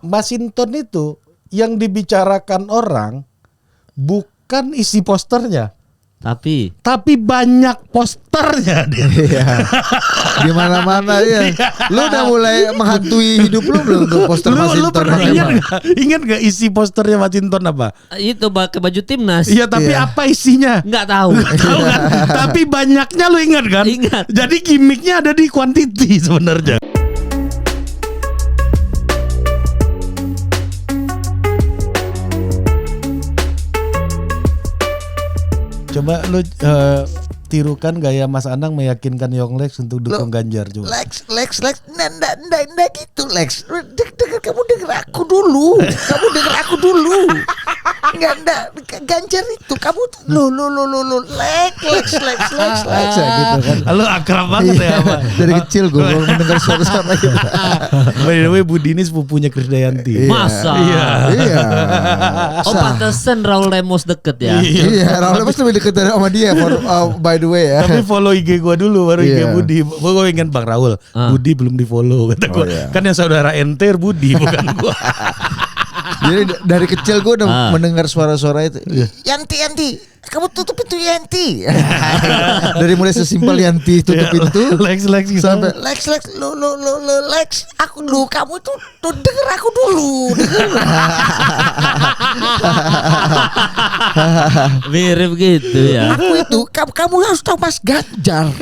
Masinton itu yang dibicarakan orang bukan isi posternya, tapi banyak posternya dia. Iya. Di mana-mana ya. Lu udah mulai menghantui hidup lu belum tuh poster Masinton? Lu pernah ingat gak isi posternya Masinton apa? Itu pakai baju timnas. Iya, tapi apa isinya? Nggak tahu. Tahu kan? Tapi banyaknya lu ingat kan? Ingat. Jadi gimmicknya ada di quantity sebenarnya. Coba lu tirukan gaya Mas Anang meyakinkan Young Lex untuk dukung Ganjar coba. Lex, nggak gitu Lex. Kamu denger aku dulu. Enggak, Ganjar itu kamu Lex gitu kan. Lu akrab banget ya, Pak. Dari kecil gue mendengar suara-suara gitu. By the way, Budi ini sepupunya Krisdayanti. Masa? Iya. Oh, pantesan Raul Lemos deket ya. Iya, Raul Lemos lebih deket sama dia by the way ya. Tapi follow IG gua dulu baru IG Iya. Budi. Gua ingat Bang Raul, Budi belum di follow kata gua. iya. Kan yang saudara enter Budi bukan gua. Jadi dari kecil gue udah mendengar suara-suara itu. Yanti, kamu tutup pintu Yanti. Dari mulai sesimpel Yanti tutup pintu Lex gitu. sampai Lex, lu Lex, aku dulu, kamu tuh denger aku dulu. Mirip gitu ya. Aku itu kamu harus tahu Mas Ganjar.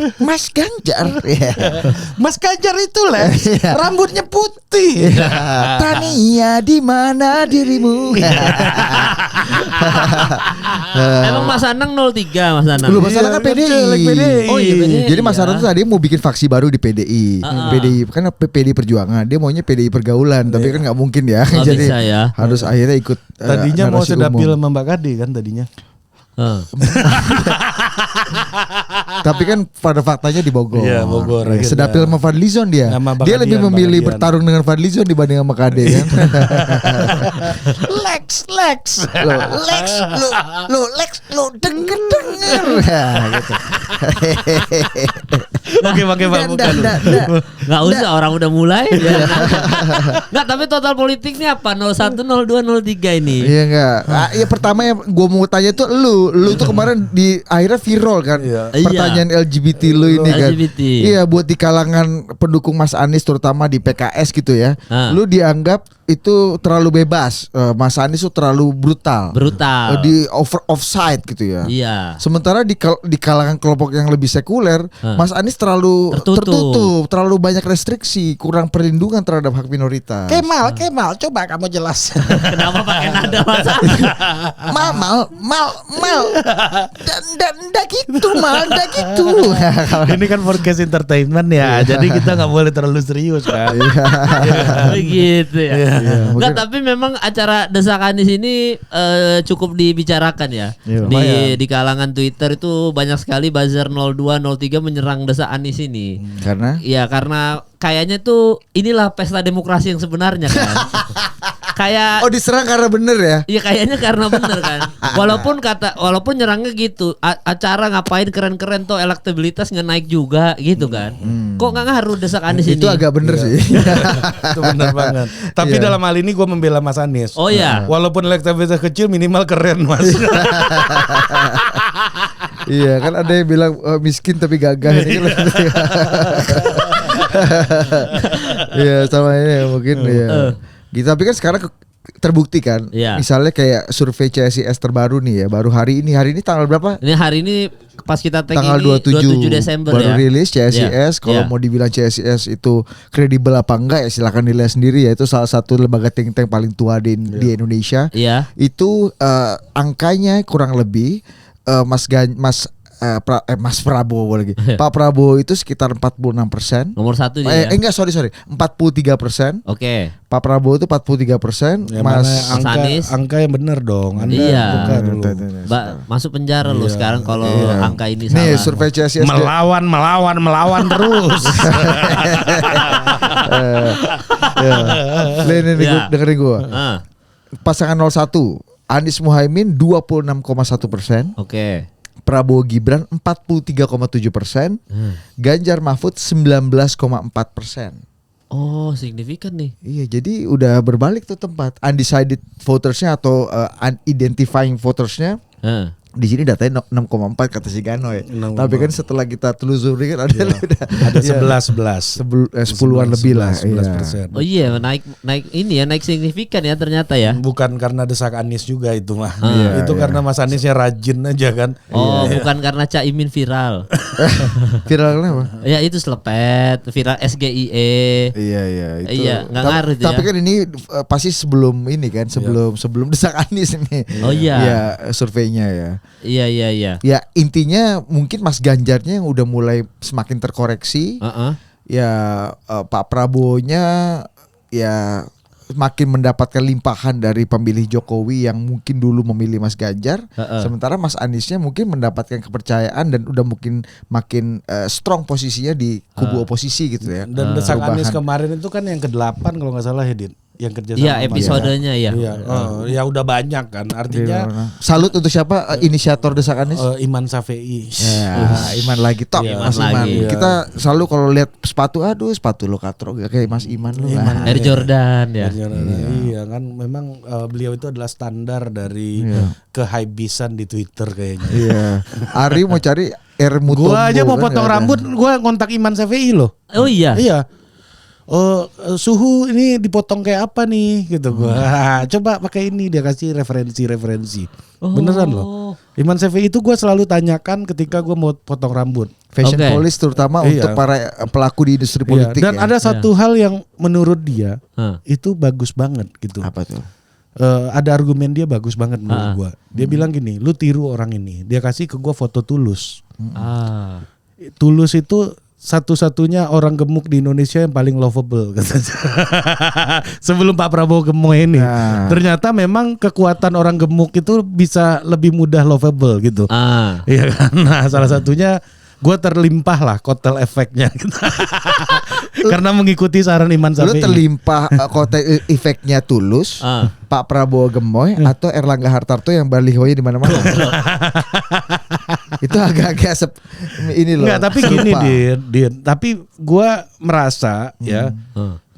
Iya. Mas Ganjar itu Lex, rambutnya putih. Tania di mana dirimu? Emang Mas Anang 03 Mas Anang. Lu Mas Anang kan PDI. Oh iya, PDI. Jadi Mas Anang tuh tadi mau bikin faksi baru di PDI. PDI kan PDI Perjuangan. Dia maunya PDI Pergaulan, tapi kan nggak mungkin ya. Nggak Jadi bisa ya. harus akhirnya ikut. Tadinya mau narasi sedapil umum. sama Mbak Kade kan tadinya. Tapi kan pada faktanya di Bogor. Iya, Bogor, Ya, akhirnya. sedapil sama Fadlizon dia. Sama Bang Dia lebih Adian, memilih Bang Adian. bertarung dengan Fadlizon dibanding sama Kade kan. Lex, denger. Ya, gitu. Oke, pakai Pak bukan. Nggak usah, orang udah mulai. Nggak, tapi total politiknya apa? 01, 02, 03 ini. Iya enggak. Ya pertama yang gue mau tanya tuh lu tuh kemarin di akhirnya viral kan. Iya. Pertanyaan LGBT lu ini kan. LGBT. Iya, buat di kalangan pendukung Mas Anies terutama di PKS gitu ya. Lu dianggap itu terlalu bebas. Mas Anies tuh terlalu brutal. Di offside gitu ya. Iya. Sementara di kalangan kelompok yang lebih sekuler, Mas Anies terlalu tertutup, terlalu banyak restriksi, kurang perlindungan terhadap hak minoritas. Kemal, coba kamu jelas. Kenapa pakai nada Mas Anang? Mal. Dan ndak gitu. Ini kan podcast entertainment ya, jadi kita nggak boleh terlalu serius kan. Begitu ya. Iya, Enggak, mungkin- tapi memang acara Desak Anies ini cukup dibicarakan ya. Iya, Di kalangan Twitter itu banyak sekali buzzer 02, 03 menyerang Desak Anies ini. Karena Iya, karena kayaknya tuh inilah pesta demokrasi yang sebenarnya kan. Kayak diserang karena bener ya. iya, kayaknya karena bener kan. Walaupun nyerangnya gitu, acara ngapain keren-keren tuh elektabilitas nggak naik juga gitu kan. Kok nggak ngaruh Desak Anies ini? Itu agak bener sih. Itu benar banget. Tapi Iya. dalam hal ini gue membela Mas Anies. Oh iya. Walaupun elektabilitas kecil minimal keren Mas. Iya, kan ada yang bilang miskin tapi gagah ini kan. Iya, sama ini mungkin ya. Gitu, tapi kan sekarang terbukti kan. Iya. Misalnya kayak survei CSIS terbaru nih ya, baru hari ini tanggal berapa? Ini hari ini pas kita tag Tanggal ini 27 Desember baru ya. rilis CSIS. Kalau Iya. mau dibilang CSIS itu kredibel apa enggak ya silakan nilai sendiri ya. Itu salah satu lembaga think tank paling tua di Indonesia. Iya. Itu angkanya kurang lebih Mas Prabowo lagi. Pak Prabowo itu sekitar 46%. Nomor 1 dia. Enggak, sorry 43%. Oke. Pak Prabowo itu 43%. Ya, Mas mana Anies. angka yang benar dong. Anda Iya. bukan dulu. Masuk penjara lo sekarang kalau angka ini Nih salah. survei CSIS Melawan terus. Nih Ya. dengerin gua. Pasangan 01 Anies Muhaimin 26,1%, Oke. Prabowo Gibran 43,7%, Ganjar Mahfud 19,4%. Oh, signifikan nih. Iya, jadi udah berbalik tuh tempat. Undecided votersnya atau unidentifying votersnya. Di sini datanya 6,4 kata si Gano ya. Tapi kan setelah kita telusuri kan ada 10-an lebih lah. 11%. Oh iya, naik ini ya, naik signifikan ya ternyata ya. Bukan karena desak Anies juga itu mah. Iya, Itu karena Mas Aniesnya rajin aja kan. Oh, bukan karena Caimin viral. Viral kenapa? Ya itu selepet, viral SGIE. Iya itu. Iya, nggak ngaruh itu Tapi ya. kan ini pasti sebelum ini kan, sebelum desak Anies ini. Oh iya. Iya, surveinya ya. Iya. Ya intinya mungkin Mas Ganjarnya yang udah mulai semakin terkoreksi. Ya Pak Prabowo-nya ya makin mendapatkan limpahan dari pemilih Jokowi yang mungkin dulu memilih Mas Ganjar. Sementara Mas Aniesnya mungkin mendapatkan kepercayaan dan udah mungkin makin strong posisinya di kubu oposisi gitu ya. Dan desak Anies kemarin itu kan yang ke-8 kalau nggak salah ya, Din. Yang kerja sama. Iya, episodenya ya. Iya, ya udah banyak kan. Artinya salut untuk siapa inisiator desak Anies? Iman Safei. Ya, Iman lagi top, Mas Iman. lagi. Kita selalu kalau lihat sepatu, aduh sepatu lo katro gak kayak Mas Iman lo. Air Jordan ya. Iya kan, memang beliau itu adalah standar dari kehybisan di Twitter kayaknya. Iya. Ari mau cari Air Mutombo. Gua aja mau kan potong nggak ada. rambut, gua kontak Iman Safei loh. Oh iya. Iya. Suhu ini dipotong kayak apa nih gitu gua. Coba pakai ini, dia kasih referensi. Beneran loh. Iman Safei itu gua selalu tanyakan ketika gua mau potong rambut. Fashion police terutama untuk para pelaku di industri politik. Dan ada satu hal yang menurut dia itu bagus banget gitu. Apa tuh? Ada argumen dia bagus banget menurut gua. Dia bilang gini, lu tiru orang ini. Dia kasih ke gua foto Tulus. Tulus itu satu-satunya orang gemuk di Indonesia yang paling lovable katanya. Sebelum Pak Prabowo gemoy ini. Ternyata memang kekuatan orang gemuk itu bisa lebih mudah lovable gitu. Iya kan. Nah, salah satunya gue terlimpah lah kotel efeknya gitu. Karena mengikuti saran Iman Safei. Lu terlimpah kotel efeknya Tulus, Pak Prabowo gemoy atau Erlangga Hartarto yang balihonya di mana-mana. Itu agak-agak ini loh. Enggak, tapi gini Din, tapi gua merasa ya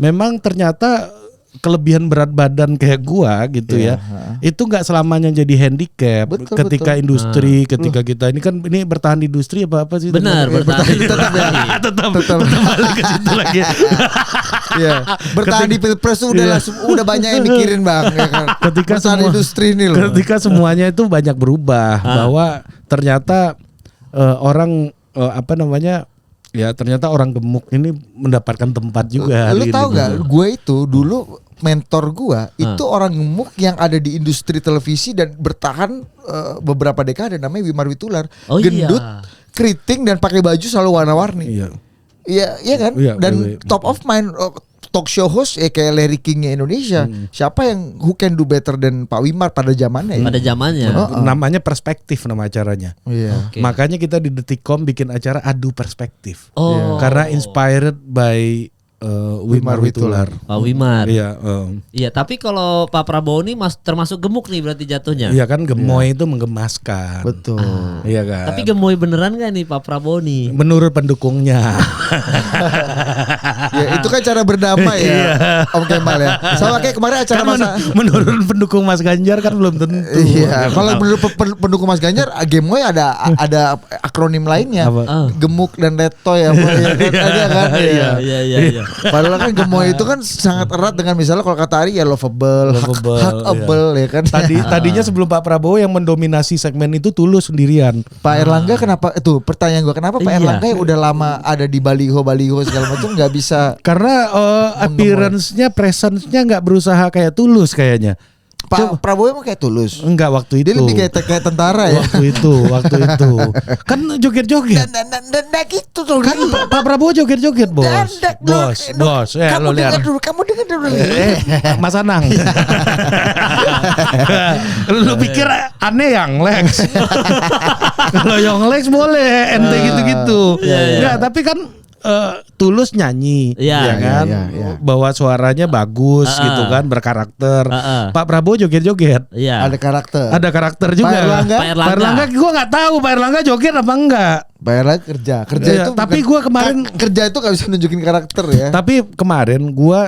memang ternyata kelebihan berat badan kayak gua gitu ya. Itu enggak selamanya jadi handicap ketika industri, ketika kita ini kan ini bertahan di industri apa sih? Benar, bertahan tetap balik ke situ lagi. Iya. Bertahan di Pilpres tuh udah banyak yang mikirin Bang ya kan. Ketika bertahan industri ini loh. Ketika semuanya itu banyak berubah bahwa ternyata orang ya ternyata orang gemuk ini mendapatkan tempat juga. Lu tahu nggak? Gue itu dulu mentor gue itu orang gemuk yang ada di industri televisi dan bertahan beberapa dekade, namanya Wimar Witular. Gendut, keriting dan pakai baju selalu warna-warni. Iya kan? Dan top of mind talk show host kayak Larry King-nya Indonesia. Siapa yang who can do better than Pak Wimar pada zamannya ya? Pada zamannya. Namanya Perspektif nama acaranya. Makanya kita di Detikcom bikin acara adu perspektif. Karena inspired by Wimar Witular. Pak Wimar. Iya. Iya, tapi kalau Pak Prabowo ini termasuk gemuk nih berarti jatuhnya. Iya kan, gemoy itu menggemaskan. Betul. Iya kan. Tapi gemoy beneran gak nih Pak Prabowo nih? Menurut pendukungnya. Ya itu kan cara berdamai ya, Om Kemal ya. Sama kayak kemarin acara kan menurut pendukung Mas Ganjar kan belum tentu. Iya. Kalau menurut pendukung Mas Ganjar, gemoy ada akronim lainnya. Gemuk dan letoy ya. Ada kan? Iya. Padahal kan gemoy itu kan sangat erat dengan misalnya kalau kata Ari ya lovable, hackable ya kan. Tadinya sebelum Pak Prabowo yang mendominasi segmen itu Tulus sendirian. Pak Erlangga kenapa itu pertanyaan gua, kenapa Pak Erlangga yang udah lama ada di baliho segala macam nggak bisa? Karena appearance-nya, presence-nya nggak berusaha kayak Tulus kayaknya. Pak Prabowo emang kayak Tulus? Enggak waktu itu. Dia lebih kayak tentara ya. Waktu itu. Kan joget-joget. Dan gitu tuh. Kan Pak Prabowo joget-joget, Bos. Bos. Kamu lo lihat. Kamu dengar dulu. Mas Anang. Lu pikir aneh yang Lex? Kalau yang Lex boleh ente gitu-gitu. Enggak, tapi kan Tulus nyanyi, ya kan, bawa suaranya bagus gitu kan, berkarakter. Pak Prabowo joget-joget, ada karakter juga. Pak Erlangga, gue nggak tahu Pak Erlangga joget apa enggak. Pak Erlangga kerja itu. Tapi gue kemarin kerja itu nggak bisa nunjukin karakter ya. Tapi kemarin gue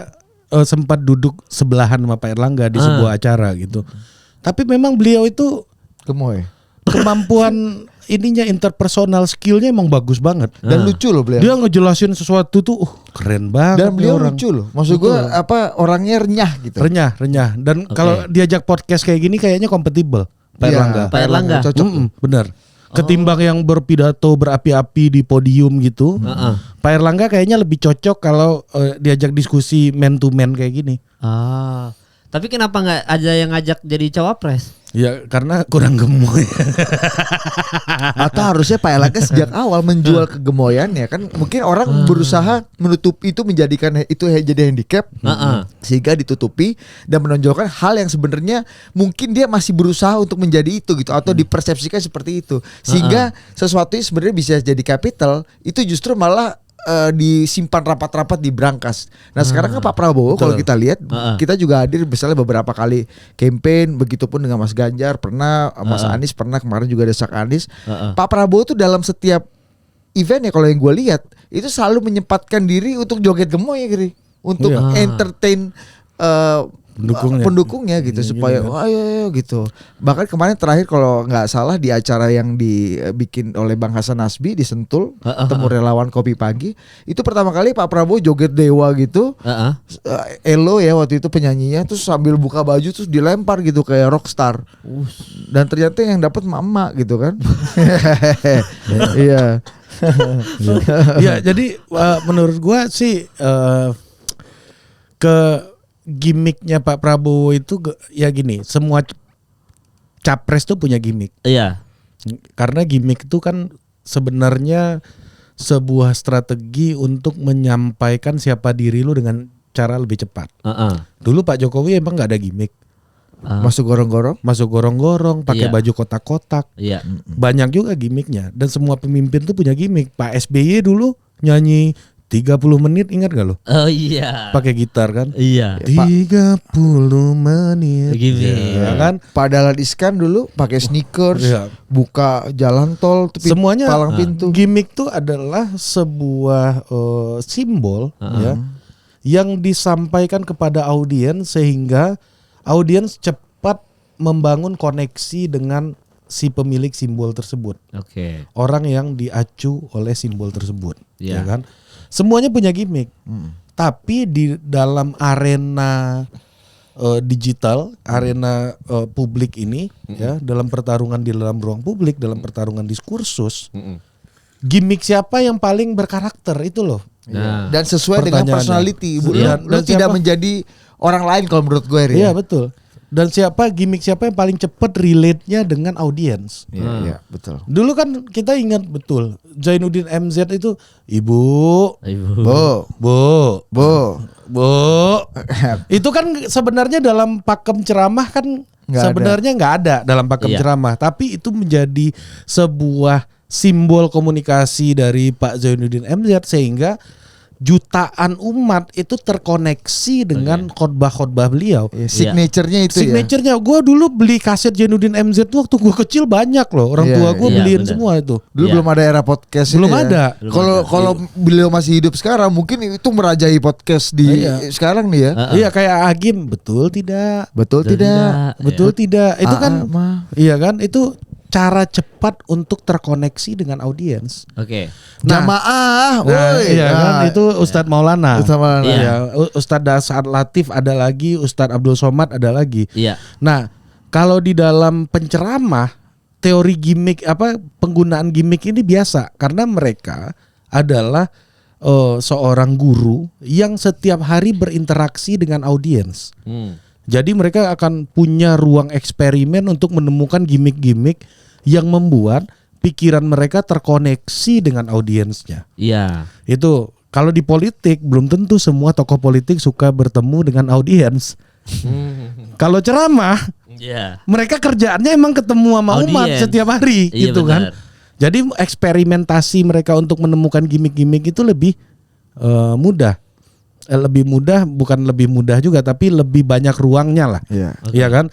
sempat duduk sebelahan sama Pak Erlangga di sebuah acara gitu. Tapi memang beliau itu gemoy. Kemampuan ininya interpersonal skillnya emang bagus banget dan lucu loh beliau. Dia ngejelasin sesuatu tuh keren banget. Dan beliau lucu loh. Maksud gue orangnya renyah gitu. Renyah. Dan kalau diajak podcast kayak gini kayaknya kompatibel. Pak Erlangga. Cocok. Bener. Ketimbang yang berpidato berapi-api di podium gitu. Pak Erlangga kayaknya lebih cocok kalau diajak diskusi man to man kayak gini. Tapi kenapa nggak ada yang ngajak jadi cawapres? Ya karena kurang gemoy. Atau harusnya Pak Erlangga sejak awal menjual kegemoyannya kan, mungkin orang berusaha menutupi itu, menjadikan itu jadi handicap sehingga ditutupi dan menonjolkan hal yang sebenarnya mungkin dia masih berusaha untuk menjadi itu gitu, atau dipersepsikan seperti itu sehingga sesuatu yang sebenarnya bisa jadi capital itu justru malah disimpan rapat-rapat di brankas. Nah sekarang kan Pak Prabowo kalau kita lihat kita juga hadir misalnya beberapa kali campaign, begitupun dengan Mas Ganjar pernah, Mas Anies pernah, kemarin juga desak Anies. Pak Prabowo tuh dalam setiap event ya kalau yang gue lihat itu selalu menyempatkan diri untuk joget gemoy ya Giri, untuk entertain pendukungnya gitu supaya ayo gitu. Bahkan kemarin terakhir kalau nggak salah di acara yang dibikin oleh Bang Hasan Nasbi di Sentul, temu relawan Kopi Pagi, itu pertama kali Pak Prabowo joget dewa gitu. Elo ya waktu itu penyanyinya, terus sambil buka baju terus dilempar gitu kayak rockstar. Dan ternyata yang dapat mama gitu kan. Iya. Ya jadi menurut gua sih gimmicknya Pak Prabowo itu ya gini, semua capres tuh punya gimmick. Iya. Karena gimmick itu kan sebenarnya sebuah strategi untuk menyampaikan siapa diri lu dengan cara lebih cepat. Dulu Pak Jokowi emang nggak ada gimmick. Masuk gorong-gorong, pakai baju kotak-kotak. Iya. Banyak juga gimmicknya, dan semua pemimpin tuh punya gimmick. Pak SBY dulu nyanyi 30 menit, ingat gak lo? Oh iya. Pakai gitar kan? Iya. 30 menit. Ya kan? Pak Dahlan Iskan dulu pakai sneakers, buka jalan tol, semuanya palang pintu. Gimmick tuh adalah sebuah simbol ya, yang disampaikan kepada audiens sehingga audiens cepat membangun koneksi dengan si pemilik simbol tersebut. Orang yang diacu oleh simbol tersebut, ya kan? Semuanya punya gimmick, tapi di dalam arena digital, arena publik ini, ya, dalam pertarungan di dalam ruang publik, dalam pertarungan diskursus, gimmick siapa yang paling berkarakter itu loh. Dan sesuai dengan personality, lu tidak menjadi orang lain kalau menurut gue. Iya betul. Dan gimmick siapa yang paling cepat relate-nya dengan audiens. Iya, betul. Dulu kan kita ingat betul Zainuddin MZ itu ibu. Itu kan sebenarnya dalam pakem ceramah kan sebenarnya nggak ada dalam pakem ceramah, tapi itu menjadi sebuah simbol komunikasi dari Pak Zainuddin MZ sehingga jutaan umat itu terkoneksi dengan khotbah-khotbah beliau. Signature-nya itu Signature-nya. Gue dulu beli kaset Zainuddin MZ waktu gue kecil banyak loh. Orang tua gue beliin semua itu. Dulu belum ada era podcast. Belum ada. Kalau beliau masih hidup sekarang mungkin itu merajai podcast di sekarang nih ya. Iya kayak Agim. Betul tidak? Betul tidak? Itu kan. Iya kan? Itu cara cepat untuk terkoneksi dengan audiens. Jamaah, kan itu Ustadz Maulana. Ustadz Dasar Latif ada lagi, Ustadz Abdul Somad ada lagi. Nah, kalau di dalam penceramah, teori gimmick penggunaan gimmick ini biasa karena mereka adalah seorang guru yang setiap hari berinteraksi dengan audiens. Jadi mereka akan punya ruang eksperimen untuk menemukan gimmick-gimmick yang membuat pikiran mereka terkoneksi dengan audiensnya. Iya. Itu kalau di politik belum tentu semua tokoh politik suka bertemu dengan audiens. Kalau ceramah, mereka kerjaannya emang ketemu sama umat setiap hari, gitu kan. Jadi eksperimentasi mereka untuk menemukan gimmick-gimmick itu lebih mudah. Lebih mudah, bukan lebih mudah juga, tapi lebih banyak ruangnya lah. Iya. Iya kan?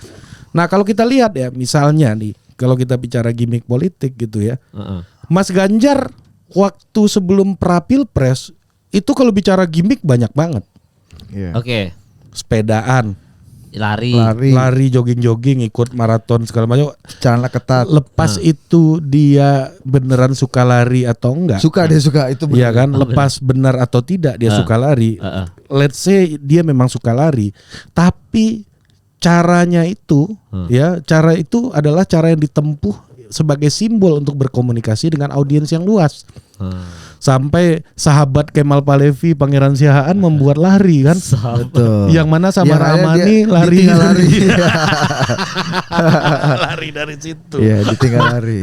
Nah kalau kita lihat ya, misalnya nih, kalau kita bicara gimmick politik gitu ya, Mas Ganjar waktu sebelum pra-pilpres itu kalau bicara gimmick banyak banget. Iya. Oke. Sepedaan, Lari, jogging-jogging, ikut maraton segala macam. celana ketat. Lepas itu dia beneran suka lari atau enggak? Suka dia suka itu Iya benar. kan, lepas benar atau tidak dia suka lari. Let's say dia memang suka lari, tapi caranya itu, ya cara itu adalah cara yang ditempuh sebagai simbol untuk berkomunikasi dengan audiens yang luas. Sampai sahabat Kemal Palevi, Pangeran Siahaan membuat lari kan, Betul. yang mana sama Yang akhirnya Ramani dia lari ditinggal lari. lari dari situ. Iya, ditinggal lari.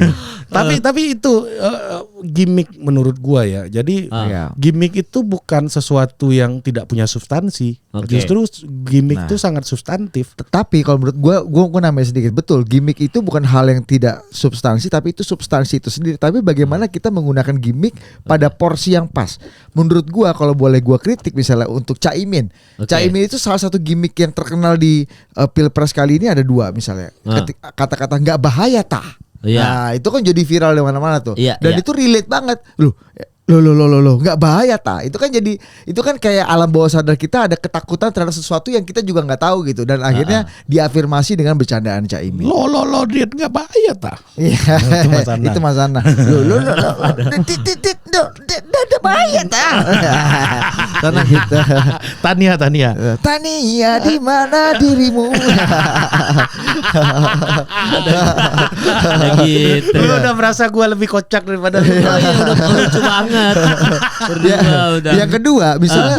Tapi itu gimmick menurut gua ya. Jadi Iya. gimmick itu bukan sesuatu yang tidak punya substansi. Oke. Justru gimmick Nah. itu sangat substantif. Tetapi kalau menurut gua nambah sedikit, betul, gimmick itu bukan hal yang tidak substansi, tapi itu substansi itu sendiri. Tapi bagaimana kita menggunakan gimmick pada porsi yang pas. Menurut gua, kalau boleh gua kritik misalnya untuk Caimin. Oke. Caimin itu salah satu gimmick yang terkenal di Pilpres kali ini ada 2 misalnya. Kata-kata nggak bahaya tah. Iya. Nah, itu kan jadi viral di mana-mana tuh. Iya, Dan iya. itu relate banget. Loh, nggak bahaya ta. Itu kan kayak alam bawah sadar kita ada ketakutan terhadap sesuatu yang kita juga nggak tahu gitu, dan akhirnya diafirmasi dengan bercandaan Caimin. Lo dia nggak bahaya tah. Iya, Itu Mas Ana. itu Mas Ana. Lo ada bahaya ta. Karena kita Tania. Tania di mana dirimu? Gitu. Lu udah merasa gua lebih kocak daripada lu. Oh iya, udah lucu banget. Berdua udah. Yang kedua misalnya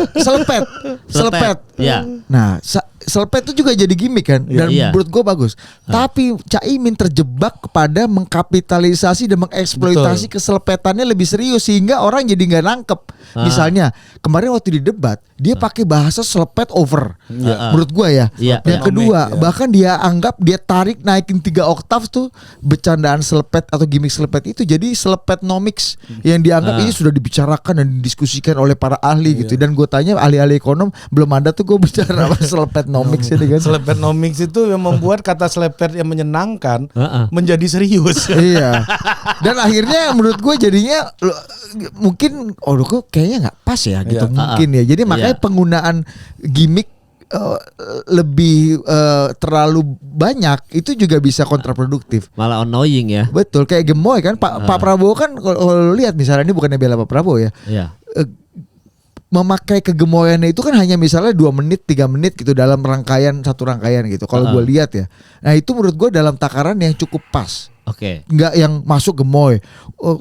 selepet. Iya. Nah, selepet itu juga jadi gimmick kan, dan Iya. menurut gue bagus. Tapi Caimin terjebak kepada mengkapitalisasi dan mengeksploitasi keselepetannya lebih serius sehingga orang jadi nggak nangkep. Misalnya kemarin waktu di debat dia pakai bahasa selepet over. Menurut gue ya. Iya. Yang kedua bahkan dia anggap dia tarik naikin 3 oktav tuh bercandaan selepet atau gimmick selepet itu jadi selepetnomics yang dianggap ini sudah dibicarakan dan didiskusikan oleh para ahli gitu. Dan gue tanya ahli-ahli ekonom belum ada tuh gue bicara apa selepetnomics ini kan. Selepetnomics itu yang membuat kata selepet yang menyenangkan menjadi serius. Iya. Dan akhirnya menurut gue jadinya mungkin kok kayaknya nggak pas ya gitu mungkin ya. Jadi makanya penggunaan gimmick lebih terlalu banyak itu juga bisa kontraproduktif. Malah annoying ya. Betul, kayak gemoy kan Pak Prabowo kan kalau lihat misalnya, ini bukannya bela Pak Prabowo ya. Iya. Memakai kegemoyannya itu kan hanya misalnya 2 menit 3 menit gitu dalam satu rangkaian gitu. Kalau gue lihat ya. Nah, itu menurut gue dalam takaran yang cukup pas. Oke. Nggak yang masuk gemoy,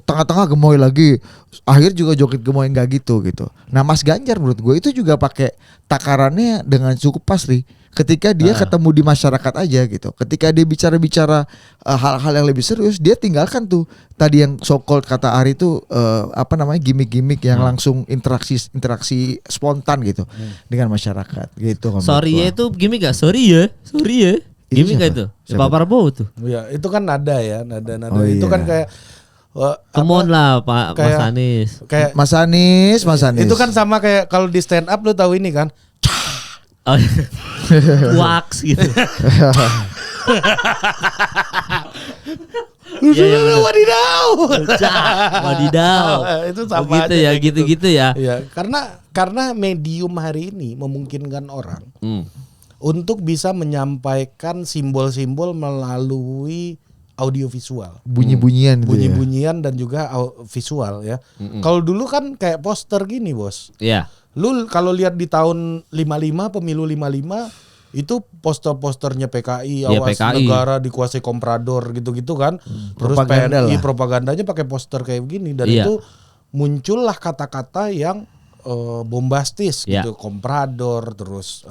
tengah-tengah gemoy lagi, akhir juga joget gemoy, nggak gitu. Nah Mas Ganjar menurut gue itu juga pakai takarannya dengan cukup pas nih. Ketika dia ketemu di masyarakat aja gitu. Ketika dia bicara hal-hal yang lebih serius, dia tinggalkan tuh tadi yang so called kata Ari itu gimmick-gimmick yang langsung interaksi spontan gitu dengan masyarakat gitu. Sorry ya itu gimmick gak? Sorry ya. Gimmick gak itu? Pak Prabowo tuh. Ya, itu kan nada ya, nada. Oh, itu iya. kan kayak Come on lah Pak kayak- Mas Anies. kayak Mas Anies. itu kan sama kayak kalau di stand up lu tahu ini kan. Oh, wax gitu. Iya, bener. Wadidaw. Wadidaw. Itu sama Begitu aja ya, kayak gitu-gitu ya. Iya, karena medium hari ini memungkinkan orang untuk bisa menyampaikan simbol-simbol melalui audiovisual. Bunyi-bunyian gitu ya. Bunyi-bunyian dan juga visual ya. Kalau dulu kan kayak poster gini, Bos. Iya. Lu kalau lihat di tahun 55 pemilu 55 itu poster-posternya PKI, Iya, awas PKI. negara dikuasai komprador gitu-gitu kan. Terus Propaganda PNI lah. propagandanya pakai poster kayak begini dan Iya. itu muncullah kata-kata yang bombastis Iya. gitu, komprador terus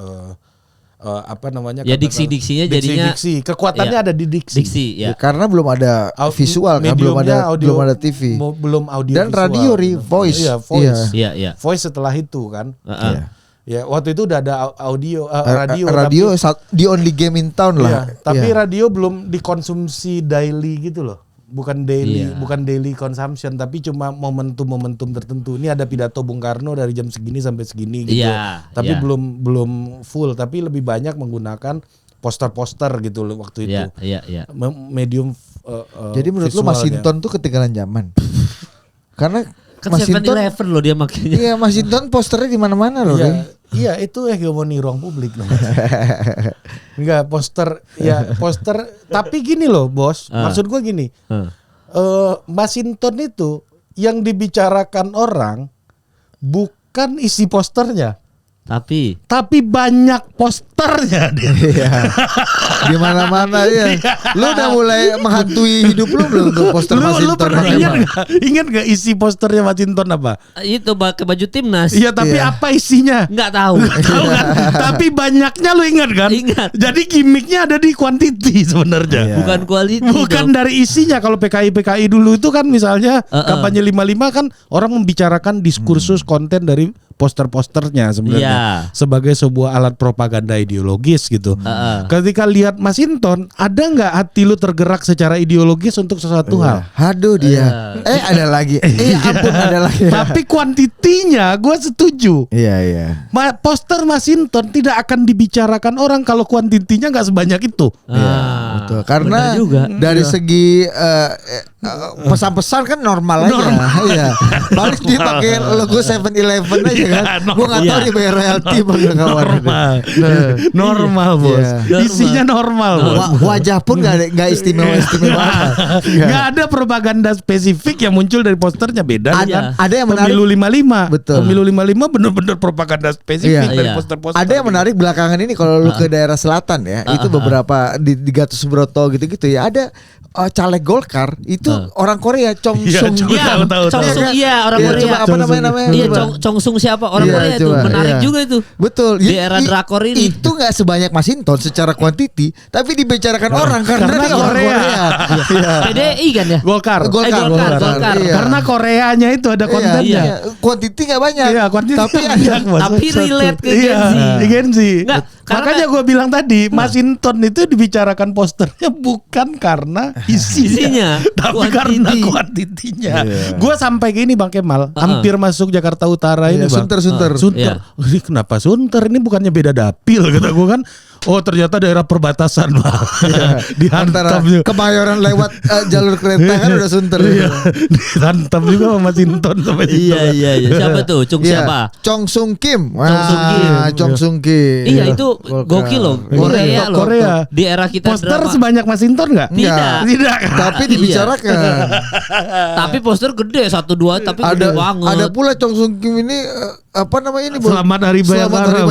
apa namanya? Ya, diksi-diksinya jadinya- diksi. Kekuatannya Iya. ada di diksi. Diksi ya. Karena belum ada visual kan, belum Mediumnya ada TV. belum audio Dan visual. radio voice. Iya, voice. Iya. Voice setelah itu kan. Heeh. Iya. Ya, waktu itu udah ada audio radio. Radio tapi, the only game in town iya, lah. tapi Iya. radio belum dikonsumsi daily gitu loh. bukan daily consumption, tapi cuma momentum tertentu. Ini ada pidato Bung Karno dari jam segini sampai segini gitu. Tapi belum full, tapi lebih banyak menggunakan poster-poster gitu loh waktu itu. Medium jadi menurut lu Masinton tuh ketinggalan zaman. Karena kan 7-Eleven loh dia makanya. Iya, Masinton posternya di mana-mana loh. Iya, itu hegemoni ruang publik namanya. Enggak, poster tapi gini loh, Bos. Maksud gua gini. Masinton itu yang dibicarakan orang bukan isi posternya. Tapi banyak posternya dia. Di mana-mana ya. Lu udah mulai menghantui hidup lu belum tuh poster Masinton? Lu pernah ingat gak isi posternya Masinton apa? Itu pakai baju timnas. Iya, tapi apa isinya? Nggak tahu. Tahu kan? Tapi banyaknya lu ingat kan? Ingat. Jadi gimmicknya ada di quantity sebenarnya. Bukan quality. Bukan dari isinya. Kalau PKI dulu itu kan misalnya kampanye 55 kan orang membicarakan diskursus konten dari poster-posternya sebenarnya sebagai sebuah alat propaganda ideologis gitu. Ketika lihat Masinton, ada nggak hati lu tergerak secara ideologis untuk sesuatu hal? Aduh dia. Ada lagi. Ampun ada lagi. Tapi kuantitinya gue setuju. Iya. Poster Masinton tidak akan dibicarakan orang kalau kuantitinya nggak sebanyak itu. Betul. Karena dari segi pesan-pesan kan normal aja. Iya. Paling dia pakai logo 7-Eleven aja kan. Gue nggak tahu dibayar royalti bagi kawan. Normal bos. Isinya normal. Wajah pun nggak istimewa. Nggak ada propaganda spesifik yang muncul dari posternya, beda kan. Ada yang menarik. Pemilu 55. Betul. Pemilu 55 benar-benar propaganda spesifik dari poster-poster. Ada yang menarik belakangan ini kalau lu ke daerah selatan ya, itu beberapa di Gatot Subroto gitu-gitu ya, ada caleg Golkar itu orang Korea, Chong Sung. Iya, orang Korea. Coba apa namanya? Iya, Chong Sung siapa? Orang Korea itu. Menarik juga itu. Betul. Di era drakor ini. Itu nggak sebanyak Masinton secara kuantiti, tapi dibicarakan orang karena dia orang Korea. PDI kan ya? Golkar. Karena Koreanya itu ada kontennya. Kuantiti nggak banyak. Iya, kuantiti tapi relate ke Gen Z. Makanya gue bilang tadi, Masinton itu dibicarakan posternya bukan karena isinya, tapi karena kuantitinya. Gue sampai gini Bang Kemal, hampir masuk Jakarta Utara ini Bang. Sunter. Kenapa Sunter? Ini bukannya beda dapil kata gue kan. Oh ternyata daerah perbatasan Bang. Antara Kemayoran lewat jalur kereta kan udah Sunter. Dihantam juga sama Masinton sampai Iya. Siapa tuh? Siapa? Chong Sung Kim. Chong Sung Kim. Iya itu gokil loh. Korea. Di era kita poster sebanyak Masinton nggak? Tidak. Tapi dibicarakan. Tapi poster gede 1-2 tapi gede banget. Ada pula Chong Sung Kim ini apa namanya ini? Selamat Hari Bayangkara.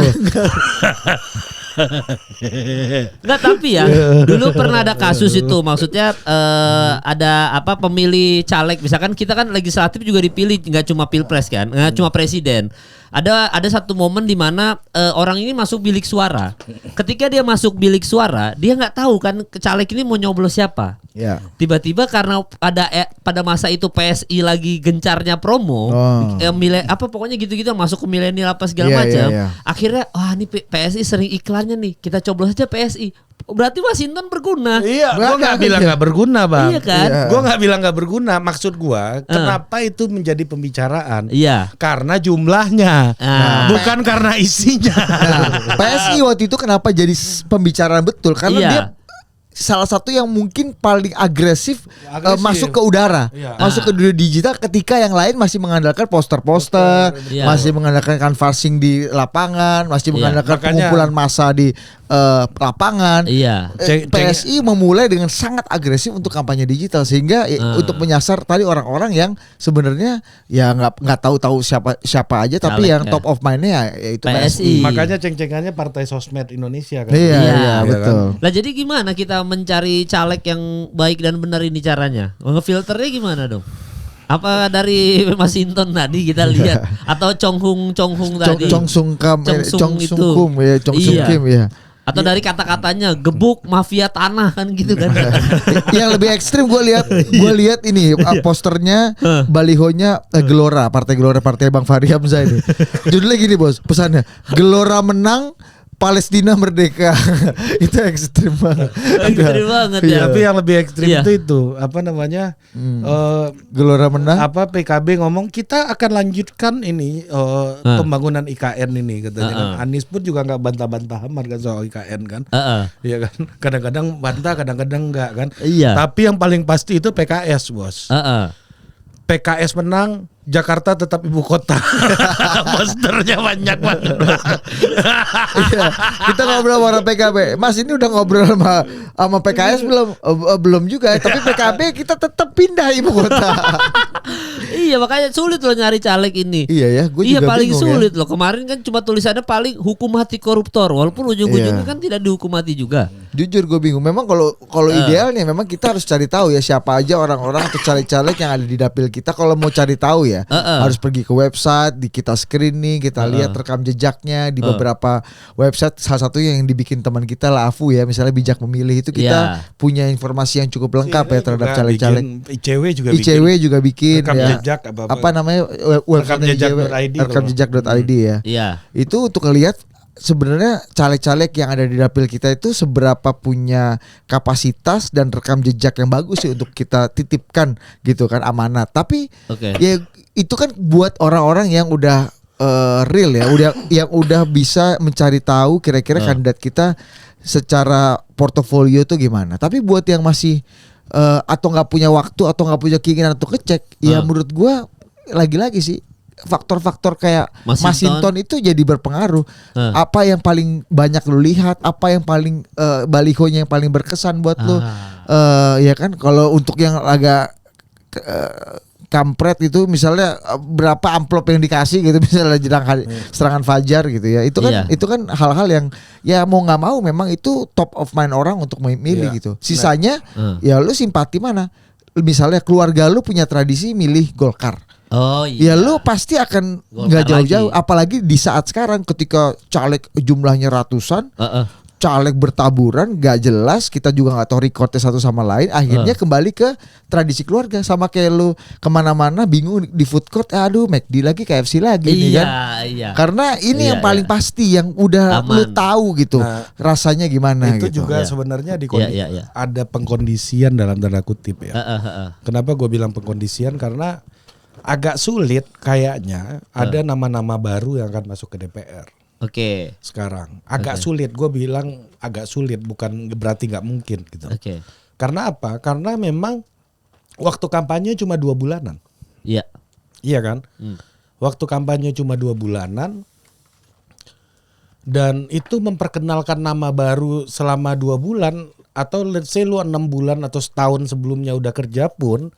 Enggak, tapi ya dulu pernah ada kasus itu, maksudnya ada pemilih caleg, misalkan kita kan legislatif juga dipilih, nggak cuma pilpres kan, nggak cuma presiden. Ada satu momen di mana orang ini masuk bilik suara. Ketika dia masuk bilik suara, dia nggak tahu kan caleg ini mau nyoblos siapa. Tiba-tiba karena pada masa itu PSI lagi gencarnya promo, pokoknya gitu-gitu masuk ke milenial apa segala macam. Akhirnya ini PSI sering iklannya nih, kita coblos aja PSI. Berarti Masinton berguna. Iya, gue nggak bilang nggak berguna Bang. Iya kan? Gue nggak bilang nggak berguna. Maksud gue, kenapa itu menjadi pembicaraan? Karena jumlahnya, bukan karena isinya. PSI waktu itu kenapa jadi pembicaraan betul? Karena dia salah satu yang mungkin paling agresif. Masuk ke udara, masuk ke dunia digital ketika yang lain masih mengandalkan poster-poster, masih mengandalkan canvassing di lapangan, masih mengandalkan pengumpulan massa di lapangan. PSI memulai dengan sangat agresif untuk kampanye digital sehingga untuk menyasar tadi orang-orang yang sebenarnya ya nggak tahu siapa aja, tapi yang top of mind-nya ya itu PSI. Makanya ceng-cengannya Partai Sosmed Indonesia kan. Iya, betul. Lah jadi gimana kita mencari caleg yang baik dan benar ini caranya? Ngefilternya gimana dong? Apa dari Masinton tadi kita lihat atau Chong Hung tadi? Chong Sung Kim ya. Atau dari kata-katanya gebuk mafia tanah kan gitu kan. Yang lebih ekstrim gue lihat ini posternya, balihonya Gelora, Partai Bang Fahri Hamzah ini. Judulnya gini bos, pesannya Gelora menang, Palestina merdeka. Itu ekstrim banget. Ekstrim banget ya. Tapi yang lebih ekstrim itu apa namanya? Gelora menang. Apa PKB ngomong kita akan lanjutkan ini pembangunan IKN ini katanya. Anies pun juga nggak bantah-bantah amat kan soal IKN kan. Iya kan. Kadang-kadang bantah, kadang-kadang enggak kan. Iya. Tapi yang paling pasti itu PKS, Bos. PKS menang, Jakarta tetap ibu kota. Posternya banyak banget. Iya, kita ngobrol sama orang PKB. Mas ini udah ngobrol sama PKS belum juga. Tapi PKB kita tetap pindah ibu kota. Iya, makanya sulit loh nyari caleg ini. Iya ya, gue Iya, juga paling bingung sulit ya. loh. Kemarin kan cuma tulisannya paling hukum mati koruptor. Walaupun ujung-ujungnya kan tidak dihukum mati juga. Jujur gue bingung. Memang kalau idealnya memang kita harus cari tahu ya siapa aja orang-orang atau caleg-caleg yang ada di dapil kita. Kalau mau cari tahu ya harus pergi ke website, kita screening, kita lihat rekam jejaknya di beberapa website. Salah satu yang dibikin teman kita lah Afu ya, misalnya Bijak Memilih itu kita punya informasi yang cukup lengkap ya terhadap caleg-caleg. ICW juga bikin rekam ya. jejak apa namanya rekamjejak.id ya. Iya. Itu untuk ngelihat sebenarnya caleg-caleg yang ada di dapil kita itu seberapa punya kapasitas dan rekam jejak yang bagus sih untuk kita titipkan gitu kan, amanat. Tapi ya itu kan buat orang-orang yang udah real ya, yang udah bisa mencari tahu kira-kira kandidat kita secara portofolio tuh gimana. Tapi buat yang masih atau nggak punya waktu atau nggak punya keinginan untuk ngecek, ya menurut gua lagi-lagi sih faktor-faktor kayak Masinton itu jadi berpengaruh. Apa yang paling banyak lu lihat, apa yang paling balihonya yang paling berkesan buat lu, ya kan. Kalau untuk yang agak kampret itu misalnya berapa amplop yang dikasih gitu misalnya serangan Fajar gitu ya, itu kan hal-hal yang ya mau nggak mau memang itu top of mind orang untuk memilih gitu. Sisanya ya lu simpati mana, misalnya keluarga lu punya tradisi milih Golkar. Ya lu pasti akan nggak jauh-jauh, apalagi di saat sekarang ketika caleg jumlahnya ratusan, caleg bertaburan, gak jelas, kita juga nggak tahu recordnya satu sama lain. Akhirnya kembali ke tradisi keluarga, sama kayak lu kemana-mana bingung di food court, aduh McD lagi, KFC lagi nih kan. Karena ini yang paling pasti, yang udah lu tahu gitu rasanya gimana. Itu gitu. juga sebenarnya ada pengkondisian dalam tanda kutip ya. Kenapa gue bilang pengkondisian? Karena agak sulit kayaknya ada nama-nama baru yang akan masuk ke DPR. Sekarang agak sulit, gue bilang agak sulit, bukan berarti nggak mungkin gitu. Karena apa? Karena memang waktu kampanye cuma 2 bulanan. Iya kan? Waktu kampanye cuma 2 bulanan, dan itu memperkenalkan nama baru selama 2 bulan atau let's say lu 6 bulan atau setahun sebelumnya udah kerja pun,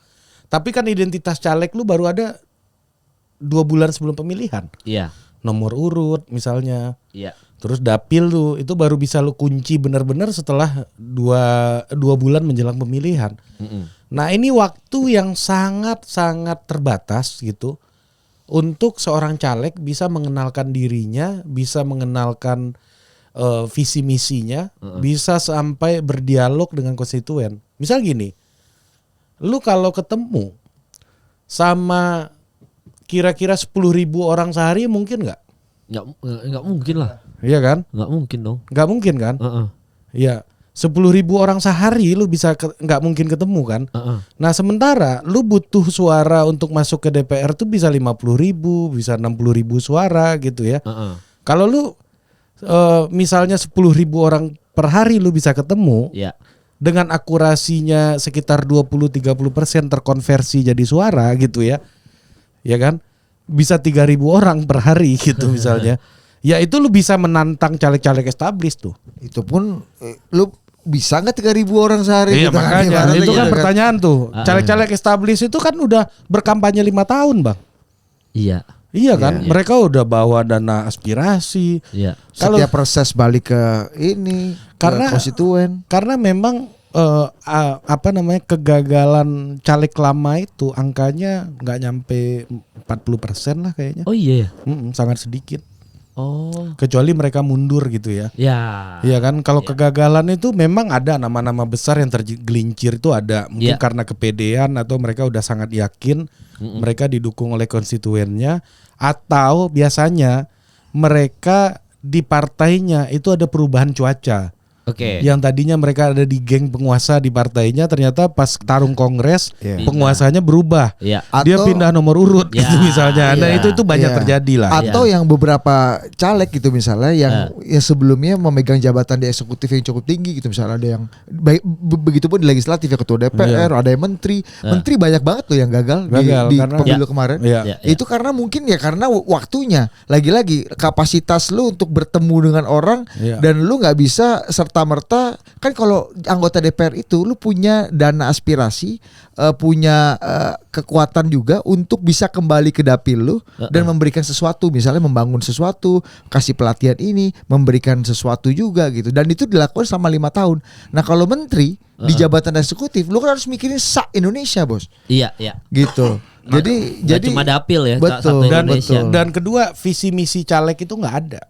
tapi kan identitas caleg lu baru ada 2 bulan sebelum pemilihan. Nomor urut misalnya. Terus dapil lu itu baru bisa lu kunci benar-benar setelah 2 bulan menjelang pemilihan. Nah, ini waktu yang sangat-sangat terbatas gitu untuk seorang caleg bisa mengenalkan dirinya, bisa mengenalkan visi misinya, bisa sampai berdialog dengan konstituen. Misal gini, lu kalau ketemu sama kira-kira 10.000 orang sehari mungkin nggak? Nggak mungkin lah. Iya kan? Nggak mungkin dong. Nggak mungkin kan? Iya. 10.000 orang sehari lu bisa nggak mungkin ketemu kan? Nah, sementara lu butuh suara untuk masuk ke DPR tuh bisa 50.000, bisa 60.000 suara gitu ya. Kalau lu misalnya 10.000 orang per hari lu bisa ketemu, dengan akurasinya sekitar 20-30% terkonversi jadi suara gitu ya. Ya kan? Bisa 3.000 orang per hari gitu misalnya. Ya itu lu bisa menantang caleg-caleg establis tuh. Itu pun lu bisa nggak 3.000 orang sehari? Iya, makanya itu kan pertanyaan tuh. Caleg-caleg establis itu kan udah berkampanye 5 tahun, Bang. Iya kan? Mereka udah bawa dana aspirasi. Setiap proses balik ke ini, karena ke konstituen. Karena memang kegagalan caleg lama itu angkanya nggak nyampe 40% lah kayaknya. Sangat sedikit. Kecuali mereka mundur gitu ya. Iya kan, kalau kegagalan itu memang ada nama-nama besar yang tergelincir itu ada. Mungkin karena kepedean atau mereka udah sangat yakin mereka didukung oleh konstituennya, atau biasanya mereka di partainya itu ada perubahan cuaca. Oke. Yang tadinya mereka ada di geng penguasa di partainya, ternyata pas tarung kongres penguasanya berubah. Iya. Dia pindah nomor urut gitu misalnya. Nah, itu banyak Iya. terjadi lah. Atau yang beberapa caleg gitu misalnya yang sebelumnya memegang jabatan di eksekutif yang cukup tinggi gitu, misalnya ada yang begitupun di legislatif ya, ketua DPR, ada yang menteri. Menteri banyak banget tuh yang gagal di pemilu kemarin. Itu karena mungkin ya karena waktunya. Lagi-lagi kapasitas lu untuk bertemu dengan orang dan lu nggak bisa serta-merta, kan kalau anggota DPR itu lu punya dana aspirasi, punya kekuatan juga untuk bisa kembali ke dapil lu dan memberikan sesuatu, misalnya membangun sesuatu, kasih pelatihan ini, memberikan sesuatu juga gitu, dan itu dilakukan selama 5 tahun. Nah kalau menteri di jabatan eksekutif, lu kan harus mikirin Indonesia, bos. Iya. Gitu. Jadi cuma dapil ya. Betul. Dan kedua, visi misi caleg itu nggak ada.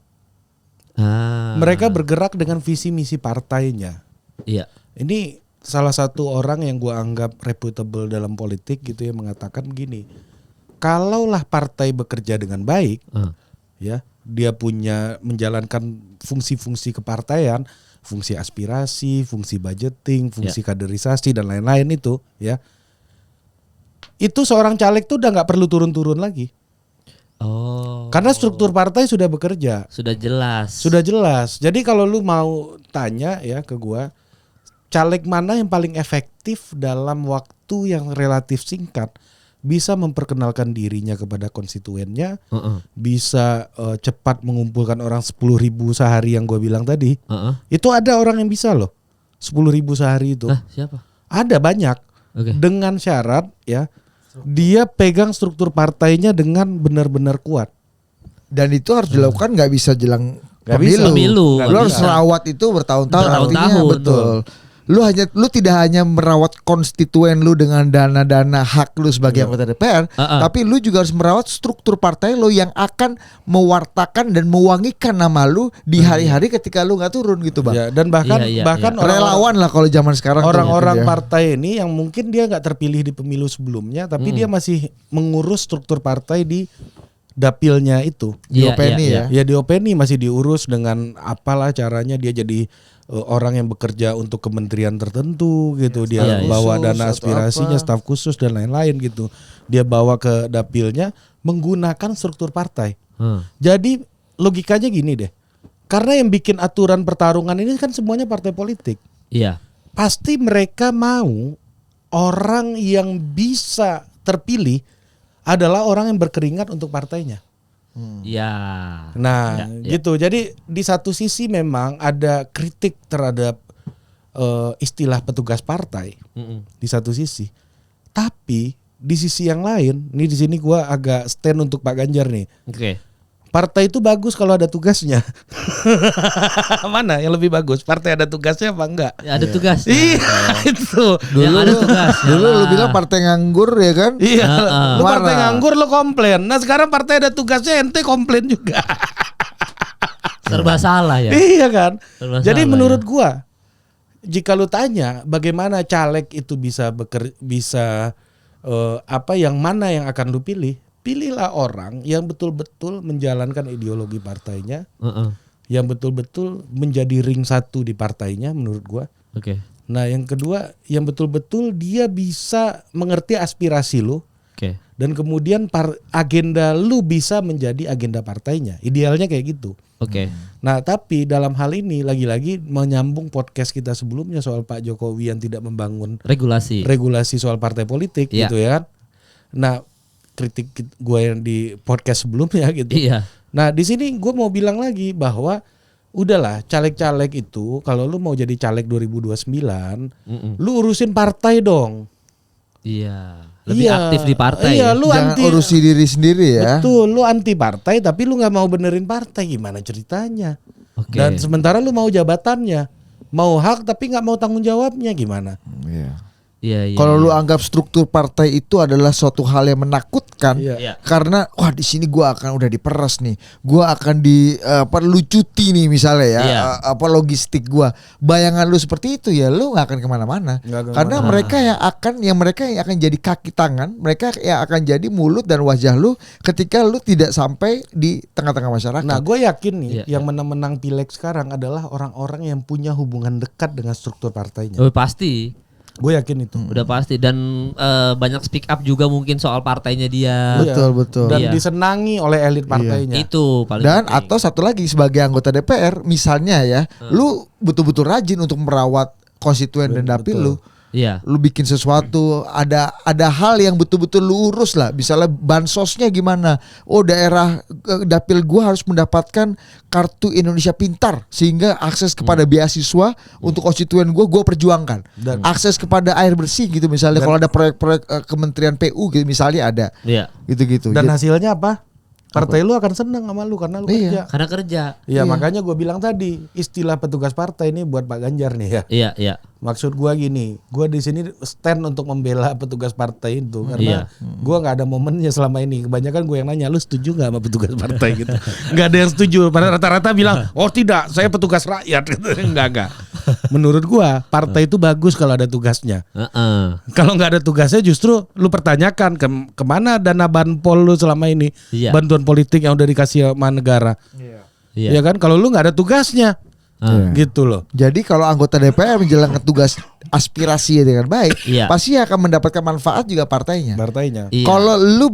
Mereka bergerak dengan visi misi partainya. Iya. Ini salah satu orang yang gue anggap reputable dalam politik gitu ya, mengatakan begini, kalaulah partai bekerja dengan baik, ya dia punya menjalankan fungsi-fungsi kepartaian, fungsi aspirasi, fungsi budgeting, fungsi kaderisasi dan lain-lain itu, ya itu seorang caleg tuh udah nggak perlu turun-turun lagi. Karena struktur partai sudah bekerja. Sudah jelas. Jadi kalau lu mau tanya ya ke gua, caleg mana yang paling efektif dalam waktu yang relatif singkat, bisa memperkenalkan dirinya kepada konstituennya, bisa cepat mengumpulkan orang 10.000 sehari yang gua bilang tadi. Itu ada orang yang bisa loh 10.000 sehari itu. Siapa? Ada banyak. Dengan syarat ya dia pegang struktur partainya dengan benar-benar kuat. Dan itu harus dilakukan, nggak bisa jelang pemilu. Lu harus rawat itu bertahun-tahun. Artinya betul. Lu tidak hanya merawat konstituen lu dengan dana-dana hak lu sebagai anggota DPR, tapi lu juga harus merawat struktur partai lu yang akan mewartakan dan mewangikan nama lu di hari-hari ketika lu nggak turun gitu, Bang. Ya, dan bahkan relawan lah kalau zaman sekarang. Orang-orang partai ini yang mungkin dia nggak terpilih di pemilu sebelumnya, tapi dia masih mengurus struktur partai di dapilnya itu. Di Openi ya. Ya di Openi masih diurus dengan apalah caranya dia jadi orang yang bekerja untuk kementerian tertentu gitu, dia bawa dana aspirasinya, staf khusus dan lain-lain gitu, dia bawa ke dapilnya menggunakan struktur partai. Jadi logikanya gini deh, karena yang bikin aturan pertarungan ini kan semuanya partai politik. Iya. Pasti mereka mau orang yang bisa terpilih adalah orang yang berkeringat untuk partainya. Nah, gitu. Jadi di satu sisi memang ada kritik terhadap istilah petugas partai di satu sisi. Tapi di sisi yang lain, nih di sini gua agak stand untuk Pak Ganjar nih. Partai itu bagus kalau ada tugasnya. Mana yang lebih bagus? Partai ada tugasnya apa enggak? Ada tugas. Iya, itu. Dulu ada tugas. Dulu lu bilang partai nganggur ya kan? Iya. Lu partai nganggur lu komplain. Nah, sekarang partai ada tugasnya ente komplain juga. Serba salah ya. Iya kan? Jadi salah, menurut gua, jika lu tanya bagaimana caleg itu bisa yang mana yang akan lu pilih? Pilihlah orang yang betul-betul menjalankan ideologi partainya, yang betul-betul menjadi ring satu di partainya menurut gua. Nah yang kedua, yang betul-betul dia bisa mengerti aspirasi lu, dan kemudian agenda lu bisa menjadi agenda partainya. Idealnya kayak gitu. Nah tapi dalam hal ini lagi-lagi menyambung podcast kita sebelumnya soal Pak Jokowi yang tidak membangun regulasi soal partai politik gitu ya. Nah kritik gue yang di podcast sebelumnya gitu. Nah di sini gue mau bilang lagi bahwa udahlah caleg-caleg itu kalau lu mau jadi caleg 2029, lu urusin partai dong. Lebih aktif di partai. Lu jangan urusi diri sendiri ya. Betul, lu anti partai tapi lu nggak mau benerin partai, gimana ceritanya? Dan sementara lu mau jabatannya, mau hak tapi nggak mau tanggung jawabnya, gimana? Kalau lu anggap struktur partai itu adalah suatu hal yang menakutkan, karena wah di sini gua akan udah diperes nih, gua akan lucuti nih misalnya ya, logistik gua. Bayangan lu seperti itu ya, lu nggak akan kemana-mana. Karena mereka yang akan jadi kaki tangan, mereka yang akan jadi mulut dan wajah lu ketika lu tidak sampai di tengah-tengah masyarakat. Nah, gue yakin nih yang menang pileg sekarang adalah orang-orang yang punya hubungan dekat dengan struktur partainya. Oh, pasti. Gue yakin itu. Udah pasti, dan banyak speak up juga mungkin soal partainya dia. Betul. Dan disenangi oleh elit partainya. Itu paling Dan penting. atau satu lagi sebagai anggota DPR misalnya ya, lu betul-betul rajin untuk merawat konstituen dan dapil lu. Iya. Lu bikin sesuatu, ada hal yang betul-betul lu urus lah. Misalnya bansosnya gimana? Oh, daerah dapil gua harus mendapatkan kartu Indonesia Pintar sehingga akses kepada beasiswa untuk konstituen gua perjuangkan. Dan akses kepada air bersih gitu misalnya, kalau ada proyek-proyek Kementerian PU gitu misalnya ada. Iya. Gitu-gitu. Dan hasilnya apa? Partai lu akan senang sama lu karena lu kerja. Karena kerja. Iya, makanya gue bilang tadi istilah petugas partai ini buat Pak Ganjar nih ya. Iya. Maksud gue gini, gue di sini stand untuk membela petugas partai itu karena gue nggak ada momennya selama ini. Kebanyakan gue yang nanya, lu setuju nggak sama petugas partai gitu? Nggak ada yang setuju. Pada rata-rata bilang, oh tidak, saya petugas rakyat. Enggak. Menurut gue partai itu bagus kalau ada tugasnya. Kalau nggak ada tugasnya justru lu pertanyakan kemana dana banpol lu selama ini, bantuan politik yang udah dikasih sama negara. Iya kan? Kalau lu nggak ada tugasnya. Gitu loh. Jadi kalau anggota DPR menjalankan tugas aspirasi dengan baik, pasti akan mendapatkan manfaat juga partainya. Kalau lu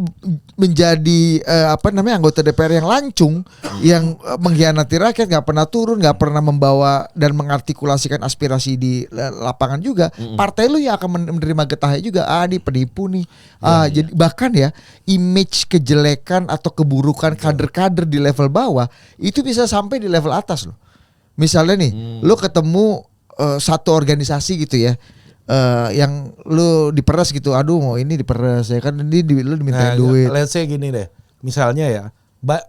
menjadi anggota DPR yang lancung, yang mengkhianati rakyat, nggak pernah turun, nggak pernah membawa dan mengartikulasikan aspirasi di lapangan juga, partai lu yang akan menerima getahnya juga. Ini penipu nih. Jadi bahkan ya image kejelekan atau keburukan kader-kader di level bawah itu bisa sampai di level atas loh. Misalnya nih, lu ketemu satu organisasi gitu ya, yang lu diperes gitu, aduh mau ini diperes ya kan, lu dimintain duit. Let's say gini deh, misalnya ya,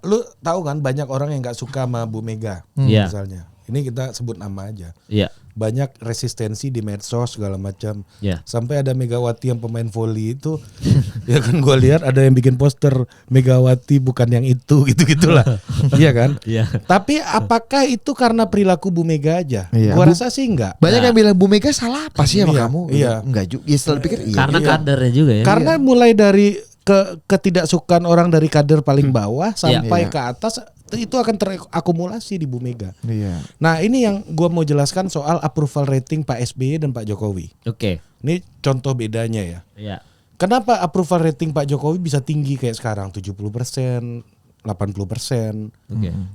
lu tahu kan banyak orang yang nggak suka sama Bu Mega, misalnya. Ini kita sebut nama aja. Banyak resistensi di medsos segala macam. Sampai ada Megawati yang pemain voli itu, ya kan gue lihat ada yang bikin poster Megawati bukan yang itu gitu-gitulah. Iya kan? Tapi apakah itu karena perilaku Bu Mega aja? Gue rasa sih enggak. Banyak yang bilang Bu Mega salah apa sih sama kamu? Enggak juga. Ya setelah pikir karena kadernya juga ya. Karena mulai dari ketidaksukaan orang dari kader paling bawah sampai ke atas itu akan terakumulasi di Bu Mega. Nah, ini yang gua mau jelaskan soal approval rating Pak SBY dan Pak Jokowi. Ini contoh bedanya ya. Kenapa approval rating Pak Jokowi bisa tinggi kayak sekarang 70%, 80%.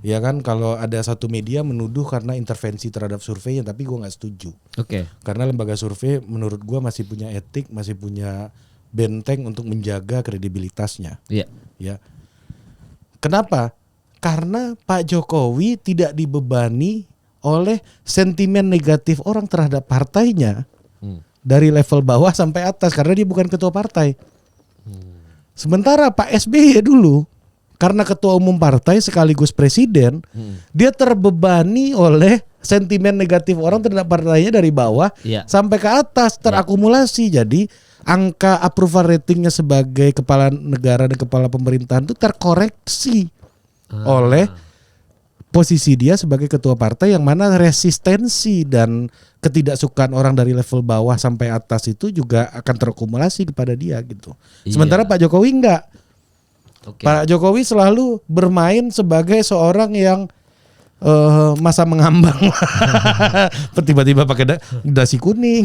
Ya kan, kalau ada satu media menuduh karena intervensi terhadap surveinya, tapi gua nggak setuju. Karena lembaga survei menurut gua masih punya etik, masih punya benteng untuk menjaga kredibilitasnya. Ya. Kenapa? Karena Pak Jokowi tidak dibebani oleh sentimen negatif orang terhadap partainya dari level bawah sampai atas karena dia bukan ketua partai. Sementara Pak SBY dulu karena ketua umum partai sekaligus presiden, dia terbebani oleh sentimen negatif orang terhadap partainya dari bawah sampai ke atas terakumulasi. Jadi angka approval ratingnya sebagai kepala negara dan kepala pemerintahan itu terkoreksi oleh posisi dia sebagai ketua partai yang mana resistensi dan ketidaksukaan orang dari level bawah sampai atas itu juga akan terakumulasi kepada dia gitu. Sementara Pak Jokowi enggak. Pak Jokowi selalu bermain sebagai seorang yang masa mengambang, tiba-tiba pakai dasi kuning.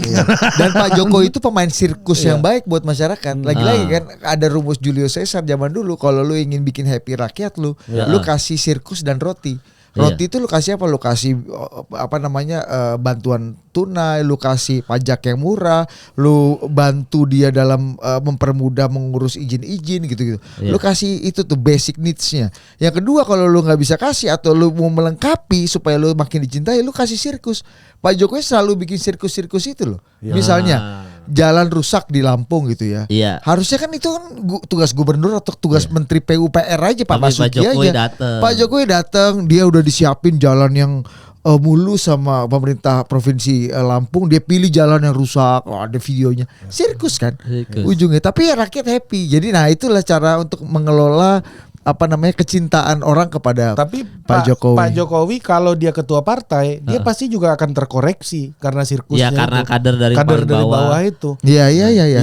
Dan Pak Jokowi itu pemain sirkus yang baik buat masyarakat. Lagi-lagi kan ada rumus Julius Caesar zaman dulu, kalau lu ingin bikin happy rakyat lu kasih sirkus dan roti. Roti itu lu kasih apa? Lu kasih bantuan tunai, lu kasih pajak yang murah, lu bantu dia dalam mempermudah mengurus izin-izin gitu-gitu. Lu kasih itu tuh basic needs-nya. Yang kedua, kalau lu nggak bisa kasih atau lu mau melengkapi supaya lu makin dicintai, lu kasih sirkus. Pak Jokowi selalu bikin sirkus-sirkus itu loh. Misalnya jalan rusak di Lampung gitu ya. Harusnya kan itu kan tugas gubernur atau tugas menteri PUPR aja, Pak Basuki aja. Pak Jokowi datang, dia udah disiapin jalan yang mulus sama pemerintah provinsi Lampung, dia pilih jalan yang rusak, ada videonya, sirkus kan ujungnya. Tapi ya rakyat happy. Jadi nah itulah cara untuk mengelola kecintaan orang kepada Pak Jokowi. Pak Jokowi kalau dia ketua partai, dia pasti juga akan terkoreksi karena sirkusnya. Ya karena itu. kader dari bawah itu. Iya.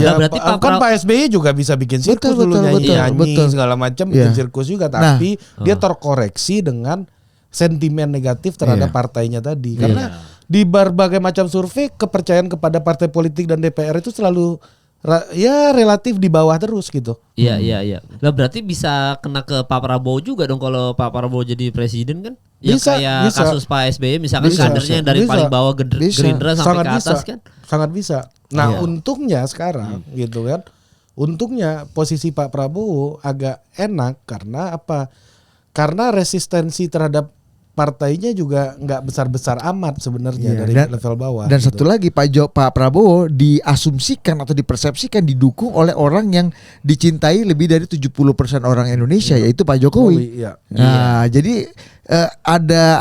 Ya, berarti kan Pak SBY juga bisa bikin sirkus dulu, nyanyi segala macam, bikin sirkus juga, tapi dia terkoreksi dengan sentimen negatif terhadap partainya tadi. Karena di berbagai macam survei kepercayaan kepada partai politik dan DPR itu selalu relatif di bawah terus gitu. Iya. Lah berarti bisa kena ke Pak Prabowo juga dong kalau Pak Prabowo jadi presiden kan? Ya bisa, kayak kasus Pak SBY misalkan kadernya dari paling bawah Gerindra sampai ke atas kan? Sangat bisa. Nah, untungnya sekarang gitu kan. Untungnya posisi Pak Prabowo agak enak karena apa? Karena resistensi terhadap partainya juga nggak besar-besar amat sebenarnya dari level bawah. Dan gitu. Satu lagi Pak Prabowo diasumsikan atau dipersepsikan didukung oleh orang yang dicintai lebih dari 70% orang Indonesia, yaitu Pak Jokowi. Jadi ada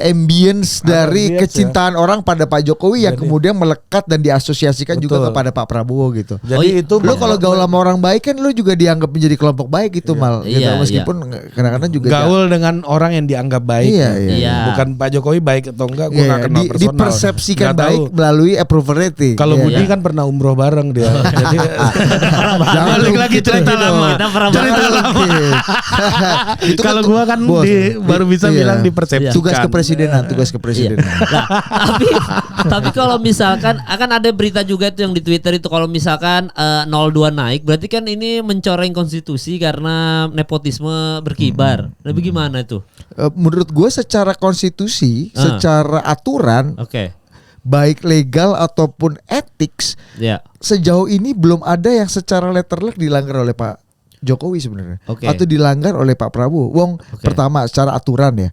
ambience dari kecintaan orang pada Pak Jokowi yang kemudian melekat dan diasosiasikan juga kepada Pak Prabowo gitu. Jadi itu lu kalau gaul sama orang baik kan lu juga dianggap menjadi kelompok baik gitu gitu. Meskipun kadang-kadang juga gaul dengan orang yang dianggap baik. Bukan Pak Jokowi baik atau enggak, gue nggak kenal personal. Dipersepsikan baik melalui approval rating. Kalau Budi kan pernah umroh bareng dia. Jadi jangan lagi cerita lama. Kalau gua kan baru bisa bilang dipersepsikan. Tugas kepresidenan. Tapi kalau misalkan akan ada berita juga itu yang di Twitter itu kalau misalkan 02 naik berarti kan ini mencoreng konstitusi karena nepotisme berkibar. Nah, bagaimana itu? Menurut gue secara konstitusi, secara aturan, baik legal ataupun etik, sejauh ini belum ada yang secara letterlek dilanggar oleh Pak Jokowi sebenarnya, atau dilanggar oleh Pak Prabowo. Pertama secara aturan ya.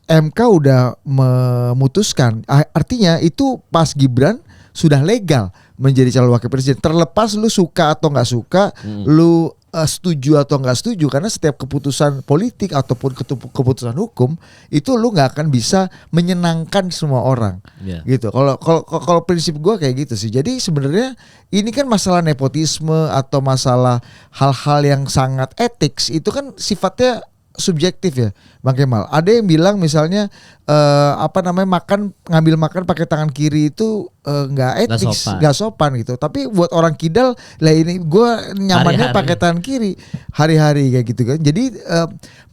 MK udah memutuskan, artinya itu Mas Gibran sudah legal menjadi calon wakil presiden. Terlepas lu suka atau nggak suka, lu setuju atau nggak setuju, karena setiap keputusan politik ataupun keputusan hukum itu lu nggak akan bisa menyenangkan semua orang, gitu. Kalau prinsip gue kayak gitu sih. Jadi sebenarnya ini kan masalah nepotisme atau masalah hal-hal yang sangat etik itu kan sifatnya subjektif ya, Bang Kemal. Ada yang bilang misalnya ngambil makan pakai tangan kiri itu nggak etik, nggak sopan gitu. Tapi buat orang kidal lah ini gue nyamannya pakai tangan kiri hari-hari kayak gitu kan. Jadi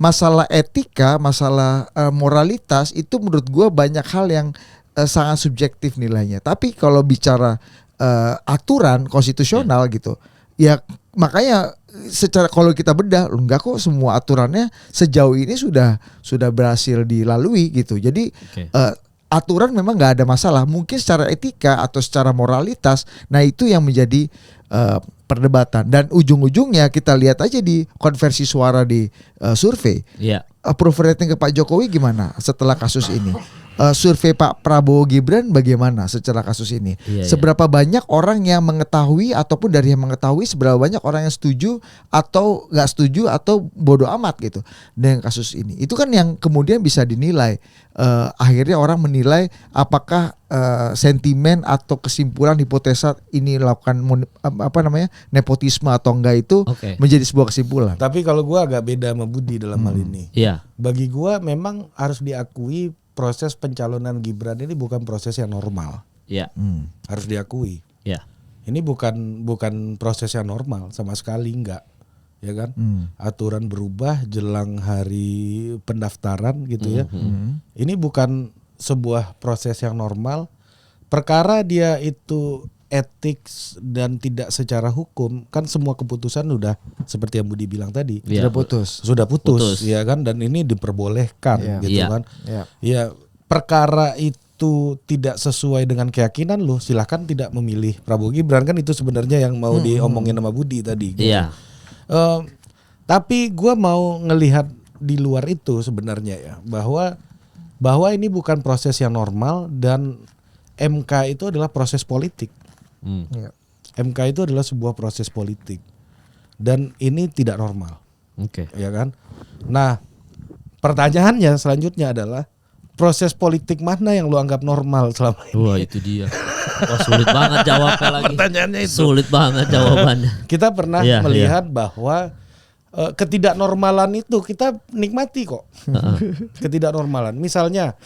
masalah etika, masalah moralitas itu menurut gue banyak hal yang sangat subjektif nilainya. Tapi kalau bicara aturan konstitusional gitu, ya makanya secara kalau kita bedah, enggak kok semua aturannya sejauh ini sudah berhasil dilalui gitu. Jadi aturan memang nggak ada masalah. Mungkin secara etika atau secara moralitas, nah itu yang menjadi perdebatan. Dan ujung-ujungnya kita lihat aja di konversi suara di survei. Approval rating ke Pak Jokowi gimana setelah kasus ini? Survei Pak Prabowo Gibran bagaimana secara kasus ini? Seberapa banyak orang yang mengetahui ataupun dari yang mengetahui, seberapa banyak orang yang setuju atau nggak setuju atau bodoh amat gitu dengan kasus ini? Itu kan yang kemudian bisa dinilai. Akhirnya orang menilai apakah sentimen atau kesimpulan hipotesa ini lakukan nepotisme atau enggak itu menjadi sebuah kesimpulan. Tapi kalau gua agak beda sama Budi dalam hal ini. Bagi gua memang harus diakui proses pencalonan Gibran ini bukan proses yang normal. Harus diakui. Ini bukan proses yang normal sama sekali, enggak. Ya kan? Aturan berubah jelang hari pendaftaran gitu ya. Ini bukan sebuah proses yang normal. Perkara dia itu etik dan tidak secara hukum, kan semua keputusan udah seperti yang Budi bilang tadi, sudah putus ya kan, dan ini diperbolehkan gitu kan. Ya perkara itu tidak sesuai dengan keyakinan lu, silahkan tidak memilih Prabowo Gibran, kan itu sebenarnya yang mau diomongin sama Budi tadi gitu. Tapi gue mau ngelihat di luar itu sebenarnya ya, bahwa ini bukan proses yang normal dan MK itu adalah proses politik. MK itu adalah sebuah proses politik dan ini tidak normal, ya kan? Nah, pertanyaannya selanjutnya adalah proses politik mana yang lu anggap normal selama ini? Wah itu dia. Wah sulit banget jawabnya lagi. Pertanyaannya itu. Sulit banget jawabannya. Kita pernah melihat bahwa ketidaknormalan itu kita nikmati kok. Ketidaknormalan. Misalnya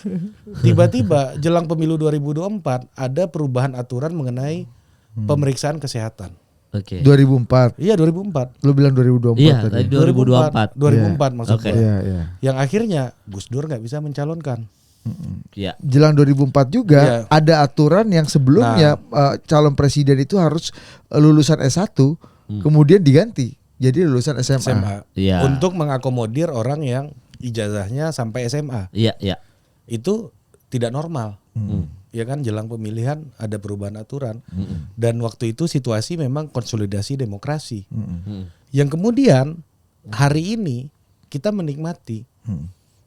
tiba-tiba jelang pemilu 2024 ada perubahan aturan mengenai pemeriksaan kesehatan. Oke. 2004. Iya 2004. Lu bilang 2024 Iya, tadi. 2024. 2004 maksudnya. Iya. Yang akhirnya Gus Dur nggak bisa mencalonkan. Iya. Jelang 2004 juga ada aturan yang sebelumnya calon presiden itu harus lulusan S1 kemudian diganti jadi lulusan SMA. Iya. Untuk mengakomodir orang yang ijazahnya sampai SMA. Iya. Itu tidak normal. Ya kan jelang pemilihan ada perubahan aturan dan waktu itu situasi memang konsolidasi demokrasi. Yang kemudian hari ini kita menikmati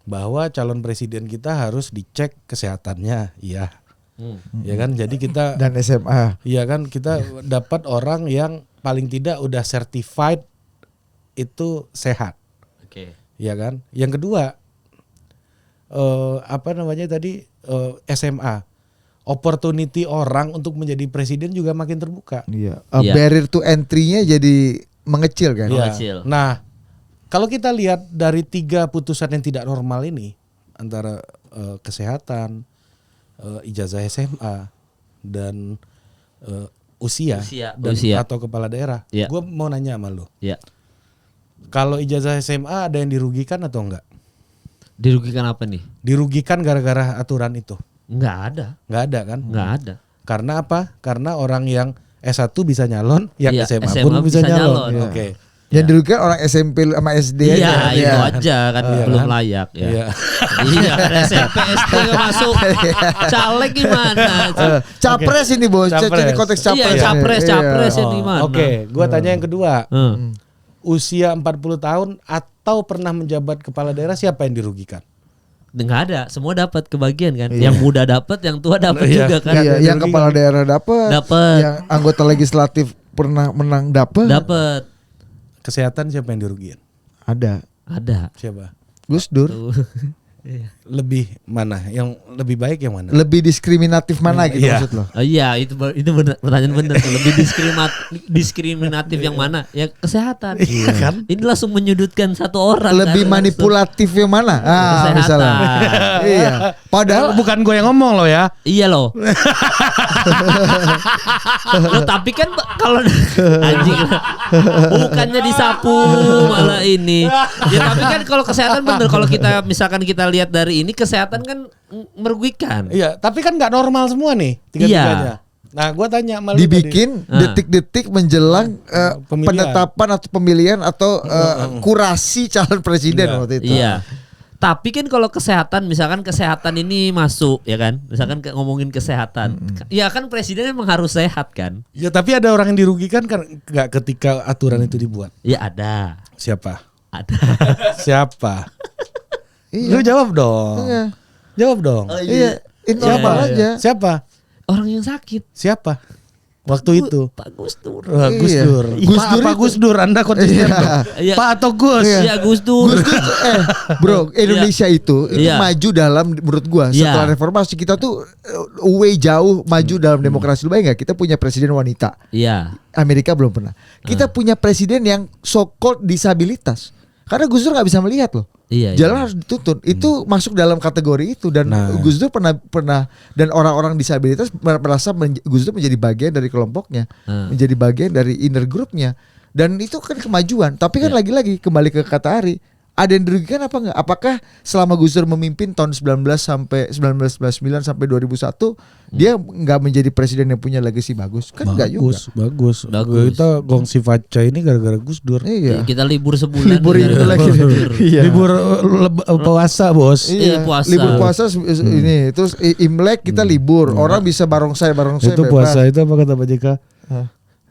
bahwa calon presiden kita harus dicek kesehatannya, iya. Ya kan jadi kita dan SMA. Iya kan kita dapat orang yang paling tidak udah certified itu sehat. Oke. Ya kan? Yang kedua SMA. Opportunity orang untuk menjadi presiden juga makin terbuka. Iya. Barrier to entry-nya jadi mengecil kan? Mengecil. Nah, kalau kita lihat dari 3 putusan yang tidak normal ini antara kesehatan, ijazah SMA dan usia atau kepala daerah, gue mau nanya sama lu. Iya. Kalau ijazah SMA ada yang dirugikan atau enggak? Dirugikan apa nih? Dirugikan gara-gara aturan itu. Nggak ada. Nggak ada kan? Nggak ada. Karena apa? Karena orang yang S1 bisa nyalon, yang SMA pun SMA bisa nyalon. Iya. Oke. Yang dirugikan orang SMP sama SD aja. Iya, itu aja kan belum layak ya. Iya, SMP SD nggak masuk. Caleg gimana? Capres ini bos, ini konteks capres. Iya, capres ini gimana? Oke, gua tanya yang kedua. Usia 40 tahun atau pernah menjabat kepala daerah siapa yang dirugikan? Nggak ada, semua dapat kebagian kan. Yang muda dapat, yang tua dapat juga kan. Iya, yang kepala daerah dapat. Yang anggota legislatif pernah menang dapat. Kesehatan siapa yang dirugikan? Ada. Siapa? Gus Dur. Lebih mana? Yang lebih baik yang mana? Lebih diskriminatif mana gitu maksud lo? Iya, itu benar, pertanyaan benar tuh. Lebih diskriminatif yang mana? Ya kesehatan. Iya kan? Ini langsung menyudutkan satu orang. Lebih kan? manipulatif yang mana? Kesehatan. Misalnya. Iya. Padahal bukan gue yang ngomong loh ya. Iya loh. Loh tapi kan kalau anjing bukannya disapu malah ini. Ya tapi kan kalau kesehatan bener, kalau kita misalkan kita lihat dari ini kesehatan kan merugikan. Iya, tapi kan nggak normal semua nih tiga-tiganya. Nah, gue tanya malu dibikin detik-detik menjelang penetapan atau pemilihan atau kurasi calon presiden waktu itu. Iya. Tapi kan kalau kesehatan, misalkan kesehatan ini masuk ya kan, misalkan ngomongin kesehatan, ya kan presiden memang harus sehat kan. Ya tapi ada orang yang dirugikan kan nggak ketika aturan itu dibuat. Ya ada. Siapa? Ada. Siapa? Iya. Lu jawab dong. Iya. Jawab dong. Iya. Normal aja. Siapa? Orang yang sakit. Siapa? Waktu itu Pak Gus Dur. Gus Dur. Pak Gus Dur, Anda konsisten dong. Iya. Pak atau Gus? Iya Gus Dur. Bro, Indonesia itu maju dalam menurut gua setelah reformasi kita tuh way jauh maju dalam demokrasi. Lu bayang gak? Kita punya presiden wanita. Iya. Amerika belum pernah. Kita punya presiden yang so called disabilitas. Karena Gus Dur nggak bisa melihat loh. Iya, jalan harus dituntun. Itu masuk dalam kategori itu dan Gus Dur pernah dan orang-orang disabilitas merasa Gus Dur menjadi bagian dari kelompoknya, menjadi bagian dari inner groupnya dan itu kan kemajuan. Tapi kan lagi-lagi kembali ke kata Ari, ada yang dirugikan apa enggak? Apakah selama Gus Dur memimpin tahun 1999 sampai 2001 dia nggak menjadi presiden yang punya legacy bagus? Kan enggak juga. Bagus. Kita gongsi Faca ini gara-gara Gus Dur. Iya. Kita libur sebulan. Libur itu lagi. Iya. Libur puasa, Bos. Iya, puasa. Libur puasa ini. Terus Imlek kita libur. Orang bisa barongsai Itu bebas. puasa itu apa kata Pak JK?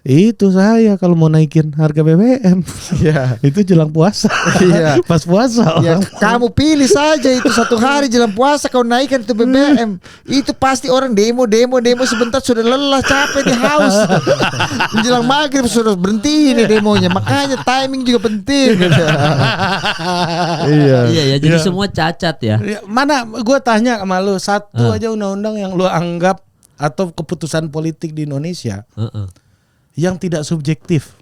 Itu saya kalau mau naikin harga BBM. Iya. Itu jelang puasa. Iya. Pas puasa Ya, orang. kamu pilih saja itu 1 hari jelang puasa kau naikkan itu BBM. Itu pasti orang demo sebentar sudah lelah, capek, dia haus. Menjelang maghrib sudah berhenti nih demonya. Makanya timing juga penting. Iya. Iya ya, jadi semua cacat ya. Ya, mana gue tanya sama lu satu aja undang-undang yang lu anggap atau keputusan politik di Indonesia yang tidak subjektif.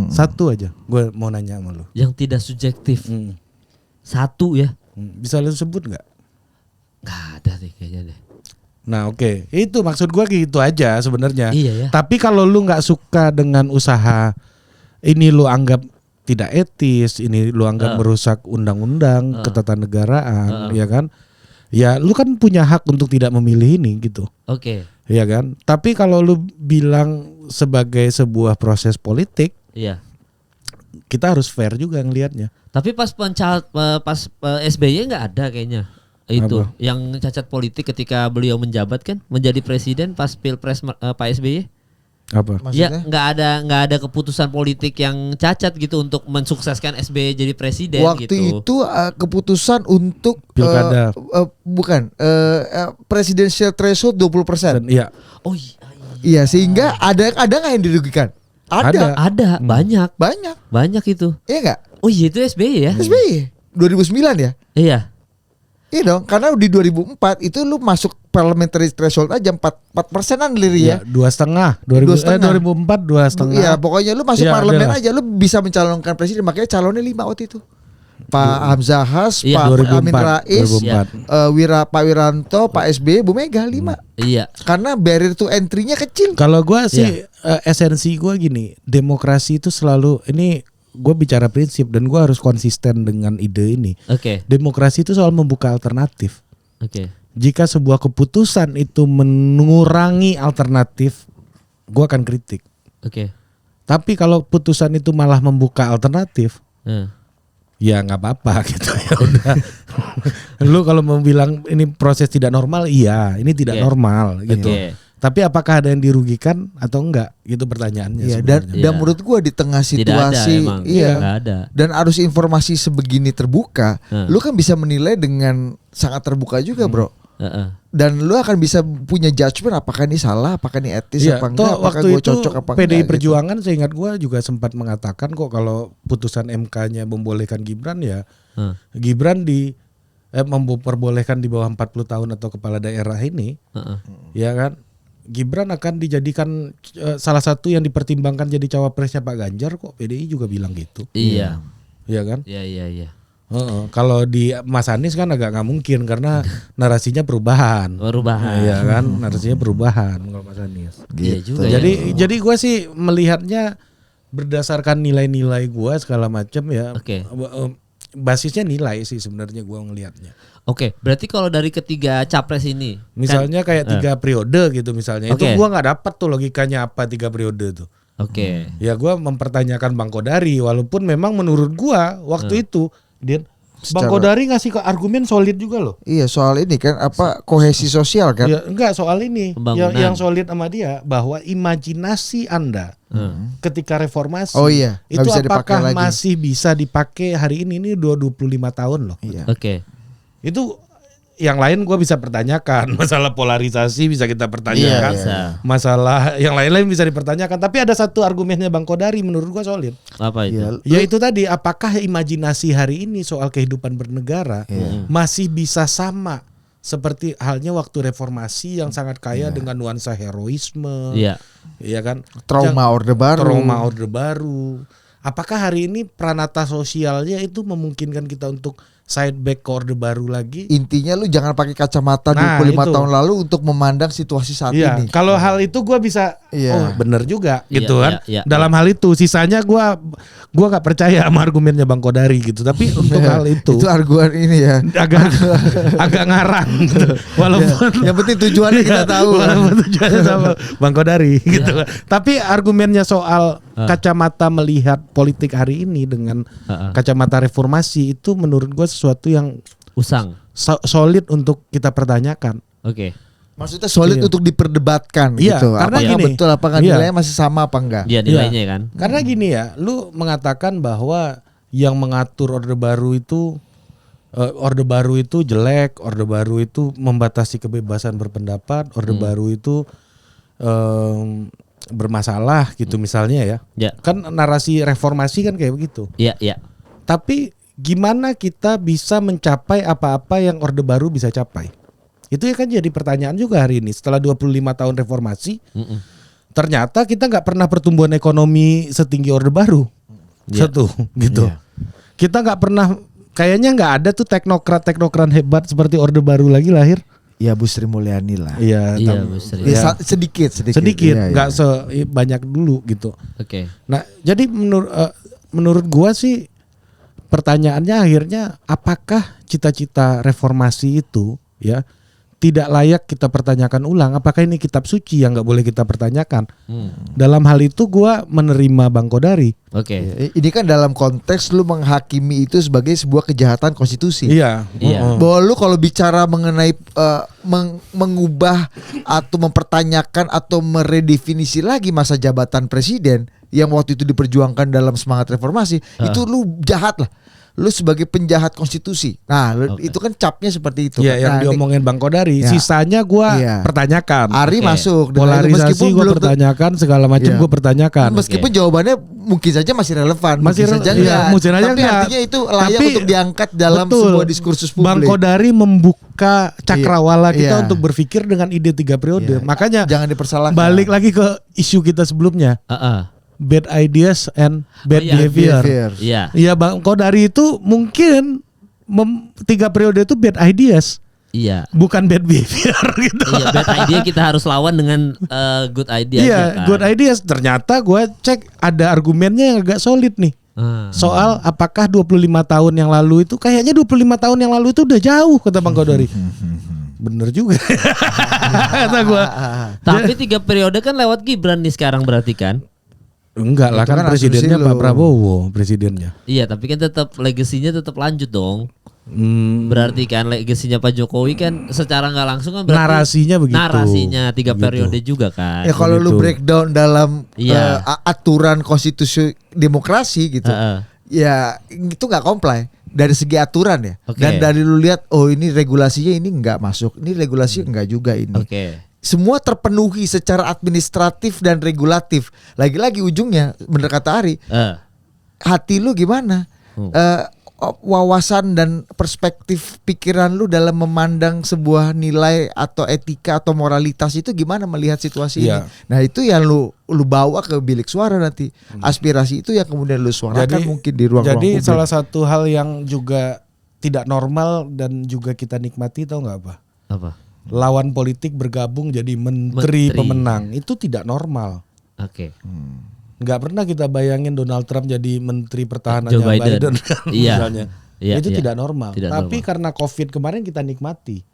Satu aja gue mau nanya sama lu. Yang tidak subjektif. Satu ya. Bisa lu sebut nggak? Nggak ada deh kayaknya deh. Nah oke. Itu maksud gue gitu aja sebenarnya. Iya ya. Tapi kalau lu nggak suka dengan usaha ini, lu anggap tidak etis, ini lu anggap merusak undang-undang ketatanegaraan, ya kan? Ya lu kan punya hak untuk tidak memilih ini gitu. Oke. Ya kan? Tapi kalau lu bilang sebagai sebuah proses politik, Iya. kita harus fair juga ngelihatnya. Tapi pas SBY nggak ada kayaknya. Itu Apa? yang cacat politik ketika beliau menjabat kan, menjadi presiden pas Pilpres Pak SBY. Apa? Ya Maksudnya? nggak ada keputusan politik yang cacat gitu untuk mensukseskan SBY jadi presiden Waktu gitu. itu keputusan untuk Pilkada. bukan presidential threshold 20%. Dan iya, Oh iya. Iya, sehingga ada nggak yang dirugikan? Ada. Ada banyak Banyak. itu. Iya nggak? Oh iya itu SBY ya. SBY 2009 ya? Iya. Iya dong, karena di 2004 itu lu masuk parliamentary threshold aja 4%-an Liri ya. 2,5. 2004 2,5. Iya, pokoknya lu masuk Iya, parlemen adalah. aja lu bisa mencalonkan presiden, makanya calonnya 5 waktu itu. Pak Hamzah Has, Iya, Pak 2004, Amin Rais, 2004. Pak Wiranto, Pak SBY, Bu Mega 5. Iya. Karena barrier to entry-nya kecil. Kalau gua sih esensi gua gini, demokrasi itu selalu, ini gue bicara prinsip dan gue harus konsisten dengan ide ini. Oke. Demokrasi itu soal membuka alternatif. Oke. Jika sebuah keputusan itu mengurangi alternatif, gue akan kritik. Oke. Tapi kalau putusan itu malah membuka alternatif, ya nggak apa-apa gitu ya udah. Lu kalau mau bilang ini proses tidak normal, iya ini tidak Oke. normal gitu. Oke. Tapi apakah ada yang dirugikan atau enggak? Gitu pertanyaannya. Iya, sebenarnya. dan menurut gua di tengah Tidak ada situasi emang. iya Nggak ada. dan arus informasi sebegini terbuka, lu kan bisa menilai dengan sangat terbuka juga, Bro. Dan lu akan bisa punya judgement apakah ini salah, apakah ini etis Iya, apa toh enggak, apakah waktu gua itu cocok apa PDI enggak. Perjuangan seingat gua juga sempat mengatakan kok kalau putusan MK-nya membolehkan Gibran ya Gibran memperbolehkan di bawah 40 tahun atau kepala daerah ini, ya kan? Gibran akan dijadikan salah satu yang dipertimbangkan jadi cawapresnya Pak Ganjar kok. PDI juga bilang gitu. Iya. Iya kan? Iya. Kalau di Mas Anies kan agak nggak mungkin karena narasinya perubahan. Perubahan. Iya kan, narasinya perubahan kalau Mas Anies. Iya juga. Jadi gue sih melihatnya berdasarkan nilai-nilai gue segala macam ya. Oke. Basisnya nilai sih sebenarnya gue ngelihatnya. Oke, berarti kalau dari ketiga capres ini, Misalnya kayak 3 periode gitu misalnya. Itu Oke. gue nggak dapat tuh logikanya apa 3 periode tuh. Oke. Ya gue mempertanyakan Bang Kodari walaupun memang menurut gue waktu itu dia Bang Secara- Kodari ngasih ke argumen solid juga loh. Iya, soal ini kan apa kohesi sosial kan? Ya, enggak soal ini Pembangunan. yang solid sama dia bahwa imajinasi Anda ketika reformasi Oh iya, nggak itu bisa dipakai apakah lagi. masih bisa dipakai hari ini 25 tahun loh. Iya. Oke. Itu yang lain gue bisa pertanyakan, masalah polarisasi bisa kita pertanyakan, Iya, bisa. masalah yang lain-lain bisa dipertanyakan. Tapi ada satu argumennya Bang Kodari menurut gue solid. Apa itu? Iya. Yaitu tadi apakah imajinasi hari ini soal kehidupan bernegara masih bisa sama seperti halnya waktu reformasi yang sangat kaya dengan nuansa heroisme, Iya. ya kan? Trauma Orde Baru. Trauma Orde Baru. Apakah hari ini pranata sosialnya itu memungkinkan kita untuk side back ke Orde Baru lagi? Intinya lu jangan pakai kacamata Nah, 25 itu. tahun lalu untuk memandang situasi saat Iya, ini. kalau hal itu gue bisa, Iya. oh bener juga Iya, gitu kan. iya, iya. Dalam hal itu, sisanya gue nggak percaya sama argumennya Bang Kodari gitu. Tapi untuk hal itu, Itu argumen ini ya. agak ngarang gitu. Walaupun Yang penting tujuannya kita tahu. walaupun tujuannya sama Bang Kodari gitu kan. Tapi argumennya soal kacamata melihat politik hari ini dengan kacamata reformasi itu menurut gue sesuatu yang Usang. solid untuk kita pertanyakan. Oke. Maksudnya solid untuk diperdebatkan Iya, gitu. karena Apakah gini, betul apakah nilainya masih sama apa enggak? Iya nilainya kan. Karena gini ya, lu mengatakan bahwa yang mengatur Orde Baru itu jelek, Orde Baru itu membatasi kebebasan berpendapat, Orde Baru itu bermasalah gitu misalnya ya. Ya. Kan narasi reformasi kan kayak begitu. Iya, iya. Tapi gimana kita bisa mencapai apa-apa yang Orde Baru bisa capai? Itu ya kan jadi pertanyaan juga hari ini. Setelah 25 tahun reformasi, ternyata kita nggak pernah pertumbuhan ekonomi setinggi Orde Baru. Satu gitu. Kita nggak pernah, kayaknya nggak ada tuh teknokrat hebat seperti Orde Baru lagi lahir. Ya Bu Sri Mulyani lah. Iya, Bu Sri. Ya, sedikit. Nggak sebanyak dulu gitu. Oke. Nah, jadi menurut gua sih pertanyaannya akhirnya apakah cita-cita reformasi itu ya tidak layak kita pertanyakan ulang? Apakah ini kitab suci yang nggak boleh kita pertanyakan? Dalam hal itu gua menerima Bang Kodari. Oke. Ini kan dalam konteks lu menghakimi itu sebagai sebuah kejahatan konstitusi. Iya. Bahwa lu kalau bicara mengenai mengubah atau mempertanyakan atau meredefinisi lagi masa jabatan presiden yang waktu itu diperjuangkan dalam semangat reformasi, itu lu jahat lah. Lu sebagai penjahat konstitusi. Nah, itu kan capnya seperti itu. Iya, yang diomongin Bang Kodari. Ya. Sisanya gua pertanyakan. Ari masuk. Polarisasi gua pertanyakan, segala macam gua pertanyakan. Meskipun jawabannya mungkin saja masih relevan, mungkin saja enggak. Tapi artinya itu layak untuk diangkat dalam sebuah diskursus publik. Bang Kodari membuka cakrawala kita untuk berpikir dengan ide 3 periode. Makanya jangan dipersalahkan. Balik lagi ke isu kita sebelumnya. Bad ideas and bad behavior. Iya. Iya, Bang Kodari itu mungkin 3 periode itu bad ideas. Iya. Bukan bad behavior gitu. Iya, bad idea kita harus lawan dengan good idea. Iya, kan? good ideas. Ternyata gue cek ada argumennya yang agak solid nih. Soal apakah 25 tahun yang lalu itu, kayaknya 25 tahun yang lalu itu udah jauh kata Bang Kodari. Bener juga kata gue. Tapi 3 periode kan lewat Gibran nih sekarang berarti kan? Enggak lah, kan presidennya Pak Prabowo presidennya. Iya, tapi kan tetap legasinya tetap lanjut dong. Berarti kan legasinya Pak Jokowi kan secara nggak langsung kan berarti narasinya begitu. Narasinya 3 periode juga kan. Ya kalau lu breakdown dalam aturan konstitusi demokrasi gitu. Ya itu nggak comply dari segi aturan ya. Dan dari lu lihat ini regulasinya ini nggak masuk. Ini regulasi nggak juga ini. Semua terpenuhi secara administratif dan regulatif. Lagi-lagi ujungnya bener kata Ari, hati lu gimana? Wawasan dan perspektif pikiran lu dalam memandang sebuah nilai atau etika atau moralitas itu gimana melihat situasi ini? Nah itu yang lu bawa ke bilik suara nanti. Aspirasi itu yang kemudian lu suarakan mungkin di ruang-ruang publik. Jadi salah satu hal yang juga tidak normal dan juga kita nikmati, tahu nggak apa? Apa? Lawan politik bergabung jadi menteri pemenang, itu tidak normal. Nggak pernah kita bayangin Donald Trump jadi menteri pertahanannya Biden kan, misalnya. Itu tidak normal. Tapi karena COVID kemarin kita nikmati.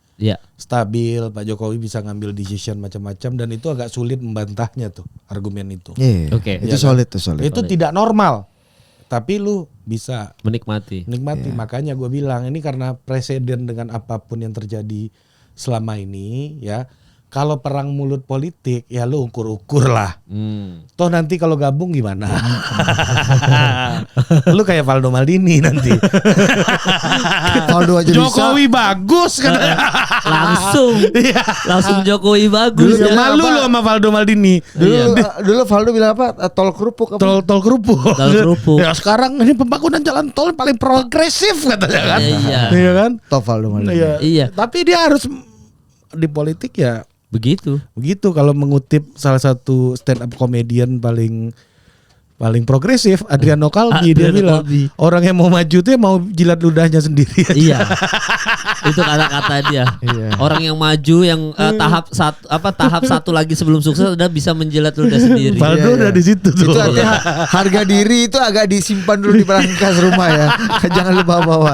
Stabil, Pak Jokowi bisa ngambil decision macam-macam dan itu agak sulit membantahnya tuh argumen itu. Itu solid tuh solid. Itu tidak normal. Tapi lu bisa menikmati. Makanya gue bilang ini karena presiden dengan apapun yang terjadi selama ini ya. Kalau perang mulut politik ya lu ukur-ukur lah. Toh nanti kalau gabung gimana? Lu kayak Valdo Maldini nanti. Valdo aja Jokowi bisa. Bagus kan. Langsung Jokowi bagus. Dulu malu lu sama Valdo Maldini. Dulu Valdo bilang apa? Tol kerupuk apa? Tol kerupuk. Ya sekarang ini pembangunan jalan tol paling progresif katanya kan. Iya kan? Toh Valdo Maldini. Iya. Tapi dia harus di politik ya begitu kalau mengutip salah satu stand up comedian paling progresif Adriano Kalbi, dia bilang orang yang mau maju tuh mau jilat ludahnya sendiri aja. Iya. Itu kata-kata dia. Orang yang maju yang tahap satu lagi sebelum sukses udah bisa menjilat ludah sendiri. Valdo udah di situ tuh. Itu artinya harga diri itu agak disimpan dulu di brankas rumah ya. Jangan lupa bawa.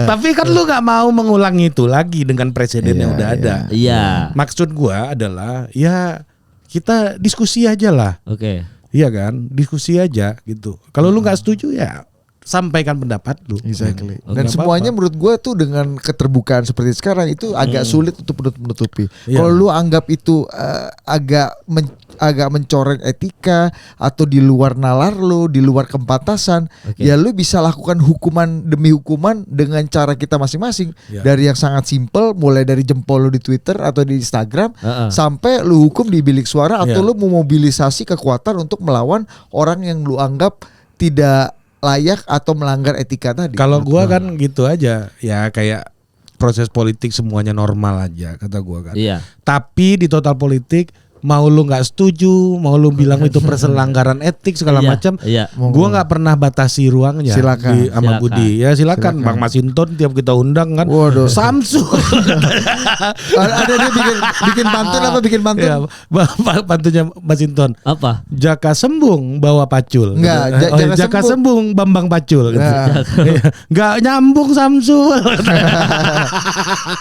Tapi kan lu nggak mau mengulang itu lagi dengan presiden yang udah ada. Iya. Maksud gua adalah ya kita diskusi aja lah. Oke. Iya kan, diskusi aja gitu. Kalau lu nggak setuju ya sampaikan pendapat lu. Exactly. Dan semuanya menurut gue tuh dengan keterbukaan seperti sekarang itu agak sulit untuk menutupi. Kalau lu anggap itu agak mencoreng etika atau di luar nalar lu, di luar kepantasan, ya lu bisa lakukan hukuman demi hukuman dengan cara kita masing-masing. Dari yang sangat simpel, mulai dari jempol lu di Twitter atau di Instagram, sampai lu hukum di bilik suara atau lu memobilisasi kekuatan untuk melawan orang yang lu anggap tidak layak atau melanggar etika tadi. Kalau gua kan gitu aja, ya kayak proses politik semuanya normal aja kata gua kan. Iya. Tapi di total politik mau lu nggak setuju, mau lu bilang itu pelanggaran etik segala macam, gua nggak pernah batasi ruangnya. Silakan. Sama Budi. Ya silakan. Bang Masinton tiap kita undang kan. Waduh. Samsu. Ada dia bikin pantun apa bikin pantun? Ya, pantunnya Masinton. Apa? Jaka Sembung bawa pacul. Enggak, Jaka Sembung Bambang Pacul. Gitu. Nggak nyambung Samsul.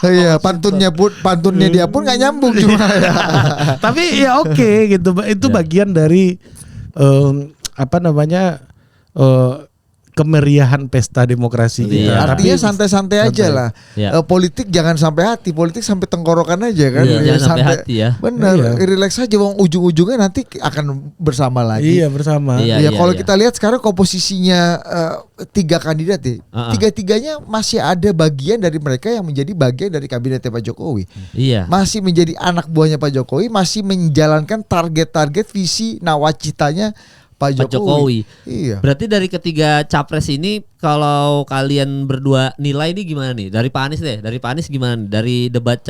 Iya, pantunnya dia pun nggak nyambung cuma. Tapi ya oke gitu. Itu bagian dari kemeriahan pesta demokrasi kita. Artinya santai-santai aja lah. Politik jangan sampai hati, politik sampai tenggorokan aja kan. Jangan sampai hati ya. Benar, relax aja. Wong ujung-ujungnya nanti akan bersama lagi. Iya bersama. Iya, kalau kita lihat sekarang komposisinya 3 kandidat ya. Tiga-tiganya masih ada bagian dari mereka yang menjadi bagian dari kabinetnya Pak Jokowi. Iya. Masih menjadi anak buahnya Pak Jokowi, masih menjalankan target-target visi nawacitanya Pak Jokowi. Iya. Berarti dari ketiga capres ini kalau kalian berdua nilai ini gimana nih? Dari Pak Anies deh. Dari Pak Anies gimana nih? Dari debat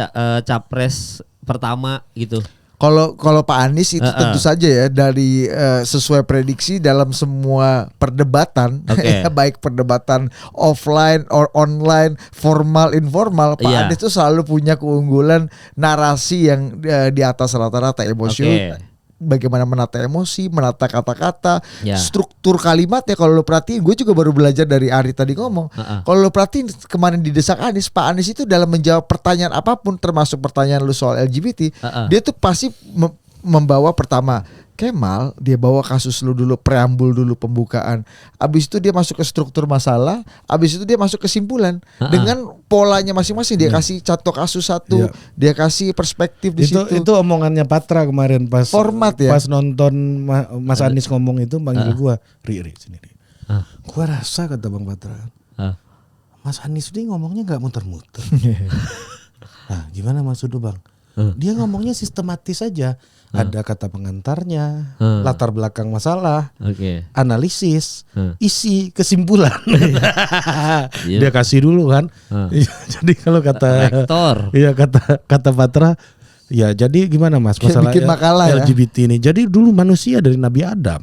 capres pertama gitu. Kalau Pak Anies itu tentu saja ya dari sesuai prediksi dalam semua perdebatan, baik perdebatan offline or online, formal informal, Pak Anies itu selalu punya keunggulan narasi yang di atas rata-rata emosi. Bagaimana menata emosi, menata kata-kata, struktur kalimat ya. Kalau lo perhatiin, gue juga baru belajar dari Ari tadi ngomong. Kalau lo perhatiin kemarin didesak Anies, Pak Anies itu dalam menjawab pertanyaan apapun, termasuk pertanyaan lo soal LGBT, dia tuh pasti membawa pertama Kemal, dia bawa kasus lu dulu, preambul dulu, pembukaan. Abis itu dia masuk ke struktur masalah, abis itu dia masuk kesimpulan dengan polanya masing-masing. Dia kasih contoh kasus satu, dia kasih perspektif di situ. Itu omongannya Patra kemarin pas format ya. Pas nonton Mas Anies ngomong itu panggil gua, Ri sini Ri. Gua rasa kata Bang Patra, Mas Anies ini ngomongnya nggak muter-muter. Nah, gimana maksud lu Bang? Dia ngomongnya sistematis aja. Ada kata pengantarnya, latar belakang masalah, analisis, isi, kesimpulan. Dia kasih dulu kan. Jadi kalau kata rektor, iya kata Patra, ya jadi gimana Mas masalah bikin makalah LGBT ini. Jadi dulu manusia dari Nabi Adam.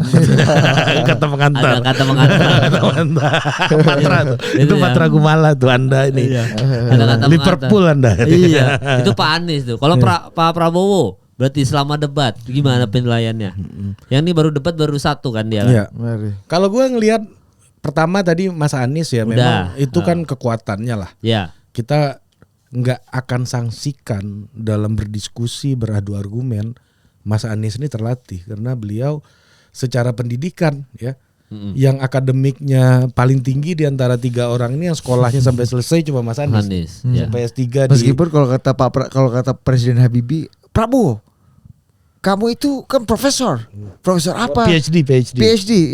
Kata pengantar. Kata pengantar. Patra tuh. Itu Patra Gumala tuh Anda ini. Ada kata Liverpool Anda. Iya. Itu Pak Anies tuh. Kalau Pak Prabowo berarti selama debat gimana penilaiannya? Yang ini baru debat baru satu kan dia. Iya. Kalau gue ngelihat pertama tadi Mas Anies ya memang itu kan kekuatannya lah. Iya. Kita nggak akan sangsikan dalam berdiskusi beradu argumen. Mas Anies ini terlatih karena beliau secara pendidikan ya yang akademiknya paling tinggi di antara 3 orang ini yang sekolahnya sampai selesai cuma Mas Anies. Sampai S3 meskipun kalau kata Presiden Habibie, Prabowo, kamu itu kan profesor apa? PhD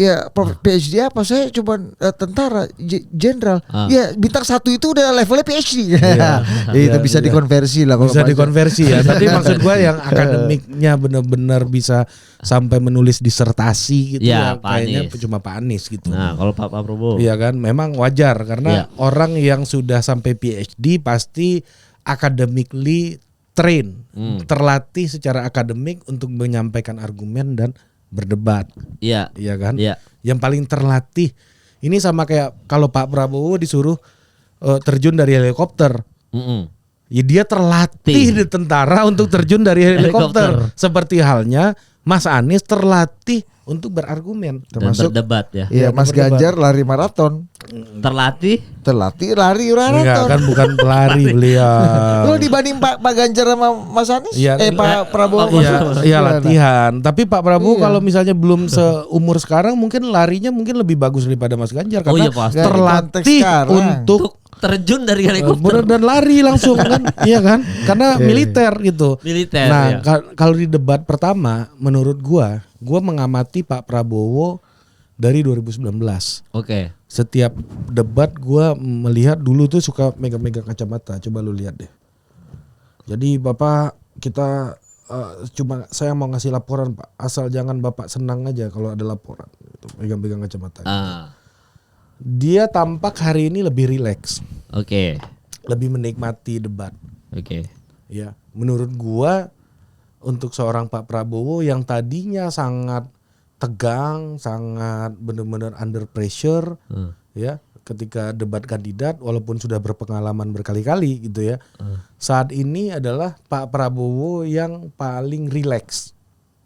ya, PhD apa? Saya cuma tentara jenderal. Ya bintang 1 itu udah levelnya PhD. Itu bisa dikonversi lah. Bisa dikonversi ya. Tapi maksud gue yang akademiknya benar-benar bisa sampai menulis disertasi gitu ya, kayaknya cuma Pak Anies gitu. Nah kalau Pak Prabowo, iya kan, memang wajar karena orang yang sudah sampai PhD pasti academically train, terlatih secara akademik untuk menyampaikan argumen dan berdebat. Iya kan? Iya. Yang paling terlatih ini sama kayak kalau Pak Prabowo disuruh terjun dari helikopter. Ya dia terlatih di tentara untuk terjun dari helikopter. Seperti halnya Mas Anies terlatih untuk berargumen. Termasuk berdebat ya. Iya, Mas berdebat. Ganjar lari maraton. Terlatih Lari Enggak, maraton. kan bukan pelari beliau. Lo dibanding Pak Ganjar sama Mas Anies? Iya, Pak Prabowo. Iya latihan. Tapi Pak Prabowo Iya. kalau misalnya belum seumur sekarang mungkin larinya mungkin lebih bagus daripada Mas Ganjar Oh karena iya, pasti. terlatih Sekarang. untuk terjun dari helikopter. dan lari langsung kan, iya kan? Karena militer gitu. Militer, Nah, ya. kalau di debat pertama, menurut gua mengamati Pak Prabowo dari 2019. Oke. Setiap debat gua melihat dulu tuh suka megang-megang kacamata. Coba lu lihat deh. Jadi Bapak kita cuma saya mau ngasih laporan Pak. Asal jangan Bapak senang aja kalau ada laporan. Gitu, megang-megang kacamata. Dia tampak hari ini lebih rileks. Oke. Lebih menikmati debat. Oke. Ya, menurut gua untuk seorang Pak Prabowo yang tadinya sangat tegang, sangat benar-benar under pressure, ya, ketika debat kandidat, walaupun sudah berpengalaman berkali-kali gitu ya, saat ini adalah Pak Prabowo yang paling rileks,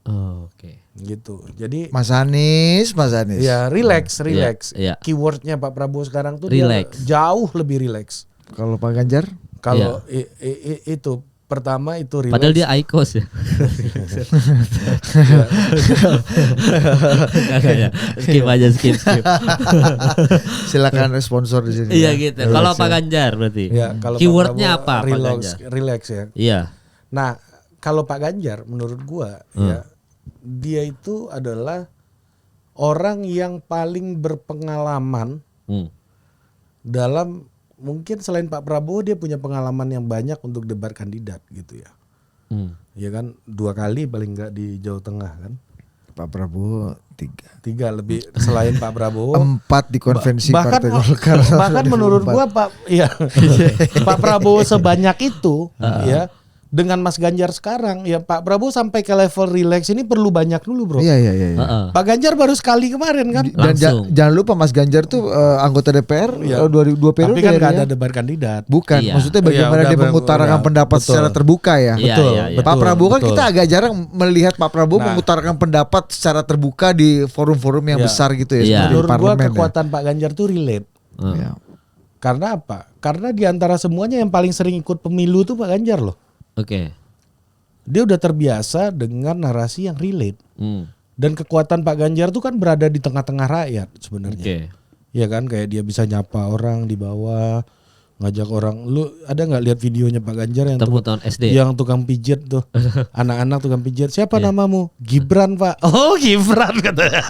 Oke. gitu. Jadi Mas Anies. ya rileks. Iya. Keywordnya Pak Prabowo sekarang tuh Relax. dia jauh lebih rileks. Kalau Pak Ganjar? Kalau itu pertama itu relax. Padahal dia IQOS ya. Enggak ya. Skip aja skip. Silakan sponsor di sini. Iya ya. gitu. Kalau Pak Ganjar berarti. Ya, kalau Keywordnya Pak apa Pak Prabowo Ganjar? relax ya. Iya. Nah, kalau Pak Ganjar menurut gua ya dia itu adalah orang yang paling berpengalaman dalam mungkin selain Pak Prabowo dia punya pengalaman yang banyak untuk debat kandidat gitu ya. Ya kan 2 kali paling enggak di Jawa Tengah kan. Pak Prabowo 3 lebih selain Pak Prabowo 4 di konvensi Partai Golkar. Bahkan menurut gua Pak Prabowo sebanyak itu ya dengan Mas Ganjar sekarang ya Pak Prabowo sampai ke level relax ini perlu banyak dulu bro. Iya. Pak Ganjar baru sekali kemarin kan. Dan jangan lupa Mas Ganjar tuh anggota DPR 2 periode. Tapi kan nggak ya. ada debat kandidat. Bukan, Iya. maksudnya bagaimana dia mengutarakan pendapat secara terbuka ya. Betul. Pak Prabowo kan kita agak jarang melihat Pak Prabowo mengutarakan pendapat secara terbuka di forum-forum yang besar gitu ya. Seperti Menurut gua parlemen kekuatan Pak Ganjar tuh relate. ya. Karena apa? Karena di antara semuanya yang paling sering ikut pemilu tuh Pak Ganjar loh. Oke. Dia udah terbiasa dengan narasi yang relate. Dan kekuatan Pak Ganjar tuh kan berada di tengah-tengah rakyat sebenarnya. Oke. Ya kan kayak dia bisa nyapa orang di bawah, ngajak orang. Lu ada nggak lihat videonya Pak Ganjar yang Temu tahun SD. yang tukang pijet tuh. Anak-anak tukang pijet. Siapa namamu? Gibran, Pak. Oh, Gibran katanya.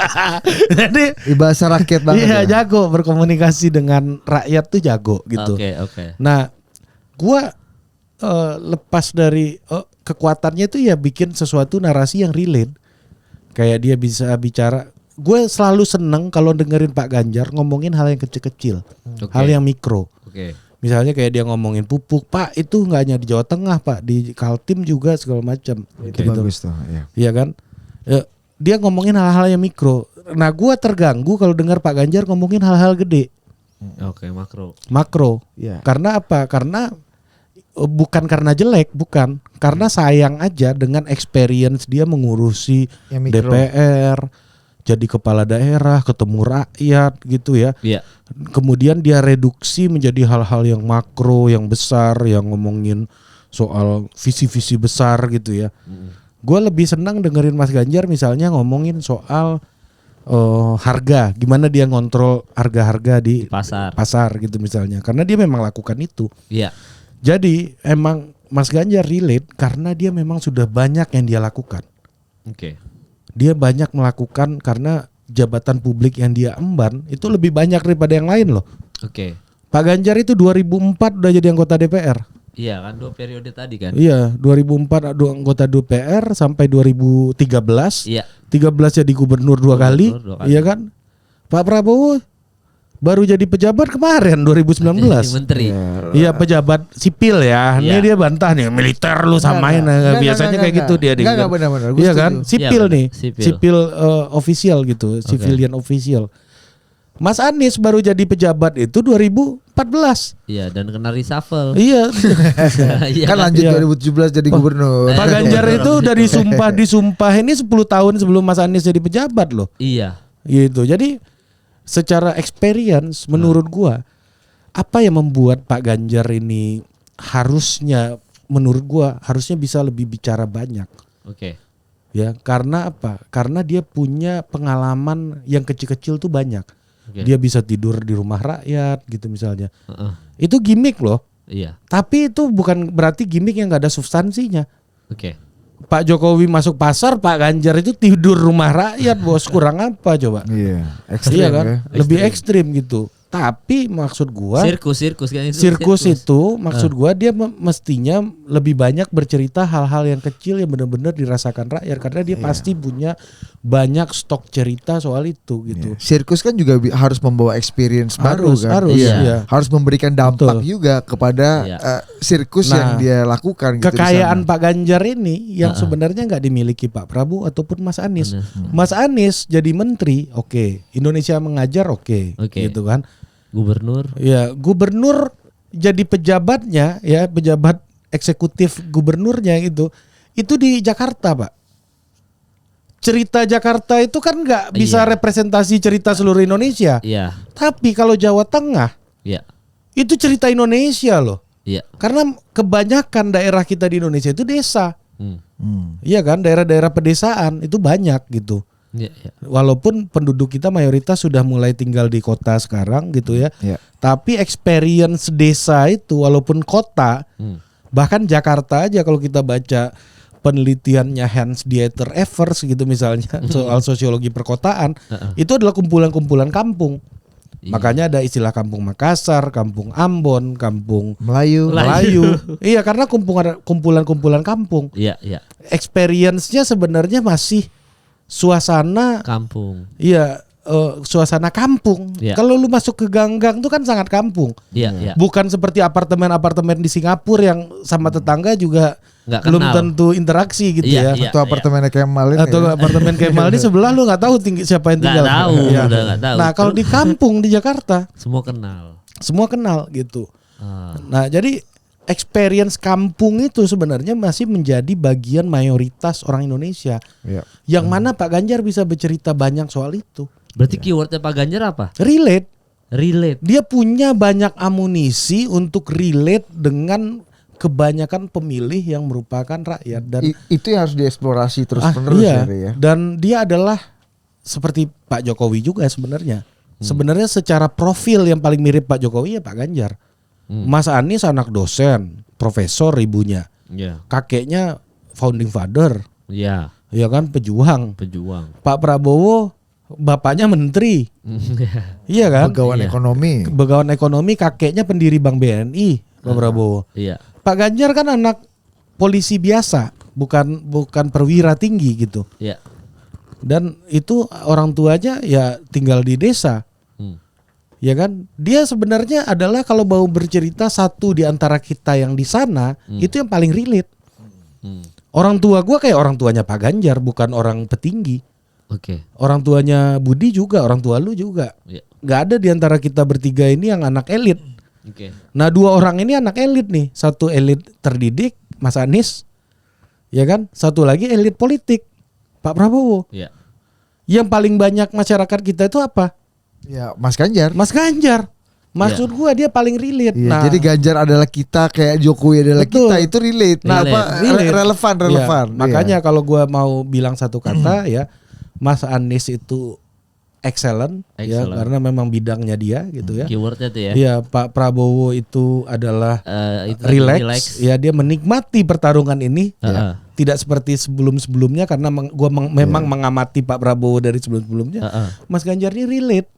Jadi Bahasa rakyat banget. iya ya. jago berkomunikasi dengan rakyat tuh jago gitu. Oke. Nah, gua lepas dari kekuatannya itu ya bikin sesuatu narasi yang relate. Kayak dia bisa bicara. Gue selalu seneng kalau dengerin Pak Ganjar ngomongin hal yang kecil-kecil, hal yang mikro. Oke. Misalnya kayak dia ngomongin pupuk, Pak itu nggak hanya di Jawa Tengah, Pak di Kaltim juga segala macam. Itu bagus tuh. Ya. Iya kan? Dia ngomongin hal-hal yang mikro. Nah, gue terganggu kalau dengar Pak Ganjar ngomongin hal-hal gede. Oke, Makro. Iya. Karena apa? Karena bukan karena jelek, bukan. Karena sayang aja dengan experience dia mengurusi Yang mikro. DPR, jadi kepala daerah, ketemu rakyat gitu ya. Iya. Kemudian dia reduksi menjadi hal-hal yang makro, yang besar, yang ngomongin soal visi-visi besar gitu ya. Gue lebih senang dengerin Mas Ganjar misalnya ngomongin soal harga, gimana dia ngontrol harga-harga di pasar gitu misalnya. Karena dia memang lakukan itu. Iya. Jadi emang Mas Ganjar relate karena dia memang sudah banyak yang dia lakukan. Oke. Dia banyak melakukan karena jabatan publik yang dia emban itu lebih banyak daripada yang lain loh. Oke. Pak Ganjar itu 2004 udah jadi anggota DPR. Iya kan 2 periode tadi kan. Iya 2004 anggota DPR sampai 2013. Iya. 13 jadi gubernur 2 kali. Iya kan. Pak Prabowo baru jadi pejabat kemarin 2019. Menteri. Iya pejabat sipil ya. Ini Iya. dia bantah nih militer lu samain. Biasanya kayak gitu dia. Enggak benar-benar. Iya kan? Sipil Iya, nih. sipil. Sipil official gitu, civilian official. Mas Anies baru jadi pejabat itu 2014. 2014. Iya, dan kena reshuffle. Iya. Kan lanjut 2017 jadi gubernur. Pak Ganjar itu dari disumpah ini 10 tahun sebelum Mas Anies jadi pejabat loh. Iya. Gitu. Jadi secara experience menurut gua apa yang membuat Pak Ganjar ini menurut gua harusnya bisa lebih bicara banyak. Oke. Ya, karena apa? Karena dia punya pengalaman yang kecil-kecil tuh banyak. Oke. Dia bisa tidur di rumah rakyat gitu misalnya. Itu gimmick loh. Iya. Tapi itu bukan berarti gimmick yang gak ada substansinya. Oke. Pak Jokowi masuk pasar, Pak Ganjar itu tidur rumah rakyat, bos. Kurang apa coba? Iya, ekstrim Iya kan? ya. Lebih ekstrim gitu. Tapi maksud gua Sirkus kan itu. Sirkus itu maksud gua dia mestinya lebih banyak bercerita hal-hal yang kecil yang benar-benar dirasakan rakyat karena dia pasti punya banyak stok cerita soal itu gitu. Sirkus kan juga harus membawa experience baru kan. Harus, iya. Harus memberikan dampak Betul. juga kepada sirkus yang dia lakukan gitu. Kekayaan Pak Ganjar ini yang sebenarnya nggak dimiliki Pak Prabowo ataupun Mas Anies. Mas Anies jadi menteri, oke. Indonesia mengajar, oke. Gitu kan. Gubernur. Ya, gubernur jadi pejabatnya ya, pejabat eksekutif gubernurnya itu di Jakarta, Pak. Cerita Jakarta itu kan nggak bisa representasi cerita seluruh Indonesia. Iya. Tapi kalau Jawa Tengah, itu cerita Indonesia loh. Iya. Karena kebanyakan daerah kita di Indonesia itu desa. Iya kan, daerah-daerah pedesaan itu banyak gitu. Iya. Walaupun penduduk kita mayoritas sudah mulai tinggal di kota sekarang gitu ya. Tapi experience desa itu walaupun kota, bahkan Jakarta aja kalau kita baca penelitiannya Hans Dieter Evers gitu misalnya soal sosiologi perkotaan, itu adalah kumpulan-kumpulan kampung. Makanya ada istilah kampung Makassar, kampung Ambon, kampung Melayu. Iya, karena kumpulan-kumpulan kampung. Iya. Experience-nya sebenarnya masih suasana kampung. Iya, suasana kampung. Kalau lu masuk ke gang-gang tuh kan sangat kampung. Iya. Bukan seperti apartemen-apartemen di Singapura yang sama tetangga juga belum tentu interaksi gitu ya. Atau apartemennya Kemal ini. Atau apartemen Kemal di sebelah lu nggak tahu siapa yang tinggal. Nggak tahu. Nah, kalau di kampung di Jakarta semua kenal gitu. Nah, jadi experience kampung itu sebenarnya masih menjadi bagian mayoritas orang Indonesia. Yang mana Pak Ganjar bisa bercerita banyak soal itu. Berarti keywordnya Pak Ganjar apa? Relate. Dia punya banyak amunisi untuk relate dengan kebanyakan pemilih yang merupakan rakyat dan itu yang harus dieksplorasi terus-menerus ya. Dan dia adalah seperti Pak Jokowi juga sebenarnya. Sebenarnya secara profil yang paling mirip Pak Jokowi ya Pak Ganjar. Mas Anies anak dosen, profesor ibunya. Kakeknya founding father. Iya kan, pejuang. Pak Prabowo bapaknya menteri. Iya kan? Begawan ekonomi, kakeknya pendiri Bank BNI, Pak Prabowo. Iya. Pak Ganjar kan anak polisi biasa, bukan perwira tinggi gitu. Iya. Dan itu orang tuanya ya tinggal di desa. Ya kan? Dia sebenarnya adalah kalau mau bercerita satu di antara kita yang di sana, itu yang paling relate. Orang tua gua kayak orang tuanya Pak Ganjar, bukan orang petinggi. Orang tuanya Budi juga, orang tua lu juga. Gak ada di antara kita bertiga ini yang anak elit. Nah, dua orang ini anak elit nih. Satu elit terdidik, Mas Anies. Ya kan? Satu lagi elit politik, Pak Prabowo. Yang paling banyak masyarakat kita itu apa? Ya, Mas Ganjar. Maksud gua dia paling relate. Nah, jadi Ganjar adalah kita, kayak Jokowi adalah kita, itu relate. Nah, relevan. Makanya kalau gua mau bilang satu kata ya, Mas Anies itu excellent. Ya, karena memang bidangnya dia gitu ya. Keywordnya tuh ya. Iya, Pak Prabowo itu adalah relax. Ya, dia menikmati pertarungan ini. Tidak seperti sebelum-sebelumnya karena gua memang mengamati Pak Prabowo dari sebelum-sebelumnya. Mas Ganjar ini relate.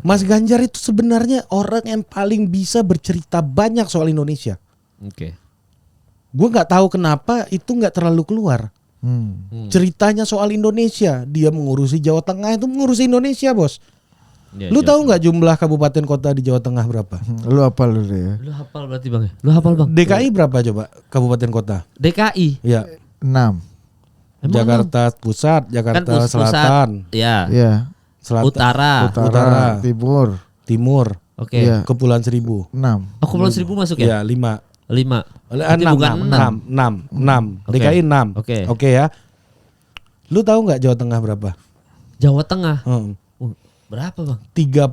Mas Ganjar itu sebenarnya orang yang paling bisa bercerita banyak soal Indonesia. Gue nggak tahu kenapa itu nggak terlalu keluar. Ceritanya soal Indonesia, dia mengurusi Jawa Tengah itu mengurusi Indonesia, bos. Lu tahu nggak jumlah kabupaten kota di Jawa Tengah berapa? Lu hafal lu ya? Lu hafal berarti bang? Lu hafal bang? DKI berapa coba kabupaten kota? DKI? Ya. 6. Jakarta Pusat, Jakarta Selatan. Ya. Ya. Selatan, Utara, Timur. Oke. Iya. Kepulauan Seribu. 6. Oh, Kepulauan Seribu masuk ya? Iya, 5. 5. Berarti 6. bukan 6. Oke. DKI 6. Oke. Oke ya. Lu tahu nggak Jawa Tengah berapa? Jawa Tengah. Hmm. Berapa bang? 35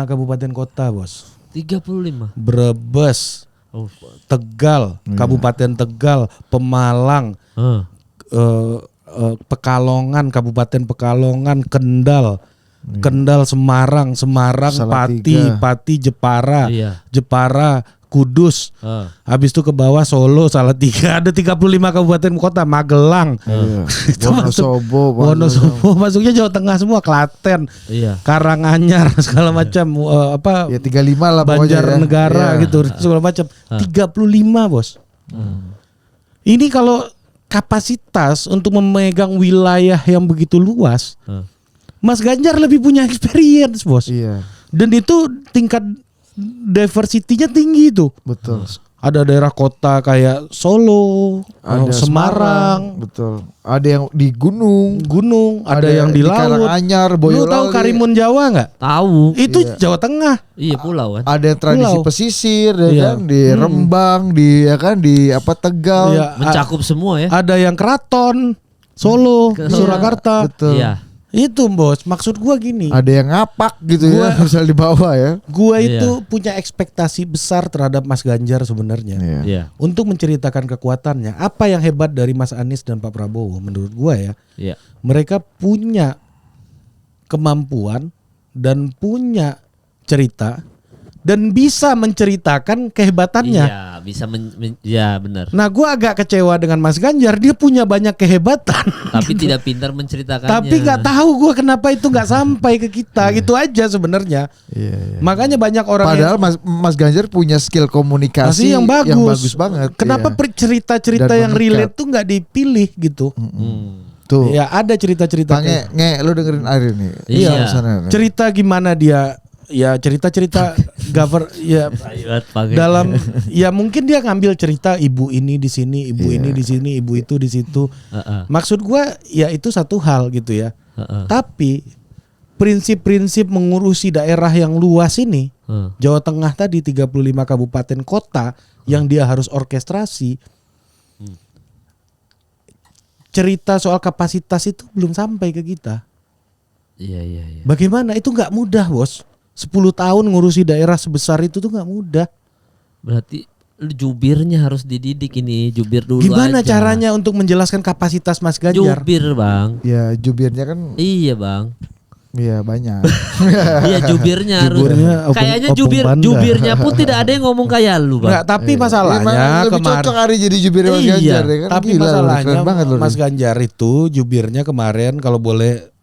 kabupaten kota bos. 35. Brebes, Oh. Tegal, Kabupaten Tegal, Pemalang, Pekalongan, Kabupaten Pekalongan, Kendal, Semarang, Salatiga. Pati, Jepara, Iya. Kudus. Habis itu ke bawah Solo, Salatiga, ada 35 kabupaten kota, Magelang. Itu Wonosobo masuknya Jawa Tengah semua, Klaten, Iya. Karanganyar segala macam Ya 35 lah pokoknya. Banjarnegara ya. gitu segala macam. 35 bos. Ini kalau kapasitas untuk memegang wilayah yang begitu luas, Mas Ganjar lebih punya experience bos. Iya. Dan itu tingkat diversity-nya tinggi itu. Betul. Ada daerah kota kayak Solo, Ada Semarang, betul. Ada yang di gunung, ada yang di laut. Karanganyar, Lu tahu Boyolali. Karimun Jawa nggak? Tahu. Itu Jawa Tengah. Iya pulau kan. Ada yang tradisi Pulau. pesisir, ya Iya. kan, di Rembang, di ya kan, di apa Tegal. Iya, Mencakup semua ya. ada yang Keraton, Solo, Surakarta. Betul. Iya. Itu bos, maksud gua gini. Ada yang ngapak gitu ya, misal di bawah ya. Gua Iya. itu punya ekspektasi besar terhadap Mas Ganjar sebenarnya. Iya. Iya. Untuk menceritakan kekuatannya, apa yang hebat dari Mas Anies dan Pak Prabowo menurut gua ya, Iya. mereka punya kemampuan dan punya cerita dan bisa menceritakan kehebatannya. Iya, bisa ya benar. Nah, gua agak kecewa dengan Mas Ganjar, dia punya banyak kehebatan. Tapi tidak pintar menceritakannya. Tapi nggak tahu gua kenapa itu nggak sampai ke kita, gitu aja sebenarnya. Iya, iya. Makanya banyak orang Padahal Mas Ganjar punya skill komunikasi yang bagus, banget. Kenapa iya. cerita-cerita Dan yang memikat. relate tuh nggak dipilih gitu? Tuh. Ya ada cerita-cerita. Nge, lu dengerin Arin nih. Iya. Sana. Cerita gimana dia? Ya cerita-cerita ya dalam ya mungkin dia ngambil cerita ibu ini di sini, ibu ini di sini, ibu itu di situ. Maksud gua ya itu satu hal gitu ya. Tapi prinsip-prinsip mengurusi daerah yang luas ini, Jawa Tengah tadi 35 kabupaten kota yang dia harus orkestrasi. Cerita soal kapasitas itu belum sampai ke kita. Iya. Bagaimana? Itu nggak mudah, bos. 10 tahun ngurusi daerah sebesar itu tuh nggak mudah. Berarti jubirnya harus dididik ini, jubir dulu Gimana aja. caranya untuk menjelaskan kapasitas Mas Ganjar? Jubir bang. Ya jubirnya kan Iya bang. ya banyak. Iya jubirnya harus. Juburnya Kayaknya opung Banda. jubirnya pun tidak ada yang ngomong kayak lu bang. Nggak, tapi masalahnya lebih cocok hari jadi jubir Mas Iya, Ganjar ya kan. tapi Gila, masalahnya keren banget lu. Mas Ganjar itu jubirnya kemarin kalau boleh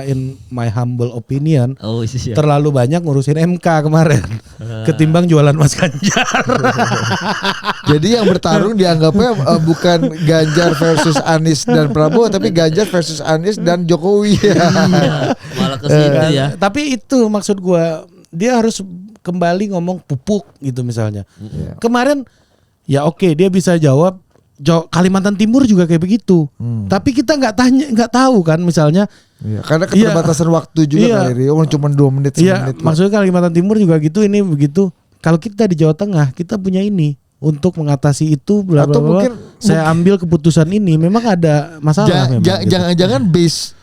in my humble opinion Oh iya. terlalu banyak ngurusin MK kemarin ketimbang jualan Mas Ganjar. Jadi yang bertarung dianggapnya bukan Ganjar versus Anies dan Prabowo, tapi Ganjar versus Anies dan Jokowi. Iya, malah ke situ ya. Tapi itu maksud gua, dia harus kembali ngomong pupuk gitu misalnya. Kemarin ya oke, dia bisa jawab Kalimantan Timur juga kayak begitu. Tapi kita nggak tahu kan misalnya. Iya, karena keterbatasan waktu juga kali ini. Cuma 2 menit, 1 Iya, menit. maksudnya Kalimantan Timur juga gitu, ini begitu. Kalau kita di Jawa Tengah, kita punya ini untuk mengatasi itu. Bla, bla, Atau bla, mungkin saya ambil keputusan ini. Memang ada masalah. memang, gitu. Jangan-jangan base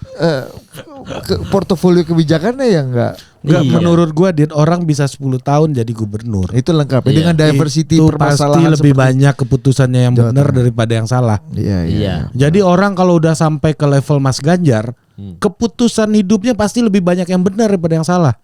portofolio kebijakannya ya enggak. Enggak, Iya. menurut gua Dit, orang bisa 10 tahun jadi gubernur. Itu lengkap ya, Iya. dengan diversity Itu permasalahan pasti lebih seperti- banyak keputusannya yang Jawa benar Tengah. daripada yang salah. Iya. Iya. Jadi orang kalau udah sampai ke level Mas Ganjar, keputusan hidupnya pasti lebih banyak yang benar daripada yang salah.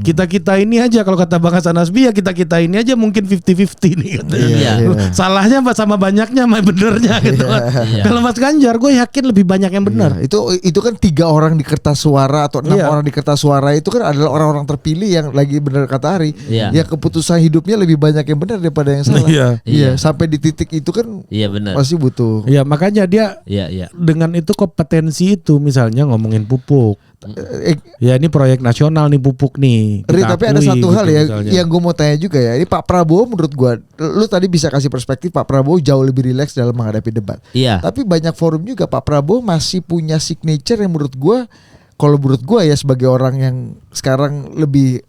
Kita ini aja kalau kata Bang Hasan Nasbi ya kita ini aja mungkin 50-50 nih katanya. Iya. Salahnya sama banyaknya sama benernya gitu kan. Iya. Kalau Mas Ganjar gue yakin lebih banyak yang benar. Iya, itu kan 3 orang di kertas suara atau 6 Iya. orang di kertas suara itu kan adalah orang-orang terpilih yang lagi benar kata Ari. Iya. Ya keputusan hidupnya lebih banyak yang benar daripada yang salah. Iya. Iya. Sampai di titik itu kan Iya benar. masih butuh. Ya makanya dia Iya. dengan itu kompetensi itu misalnya ngomongin pupuk. Ya ini proyek nasional nih pupuk nih. Ri, Kita tapi ada akui satu gitu hal ya misalnya. yang gue mau tanya juga ya. Ini Pak Prabowo menurut gue, lu tadi bisa kasih perspektif Pak Prabowo jauh lebih rileks dalam menghadapi debat. Iya. Tapi banyak forum juga Pak Prabowo masih punya signature yang menurut gue, kalau menurut gue ya sebagai orang yang sekarang lebih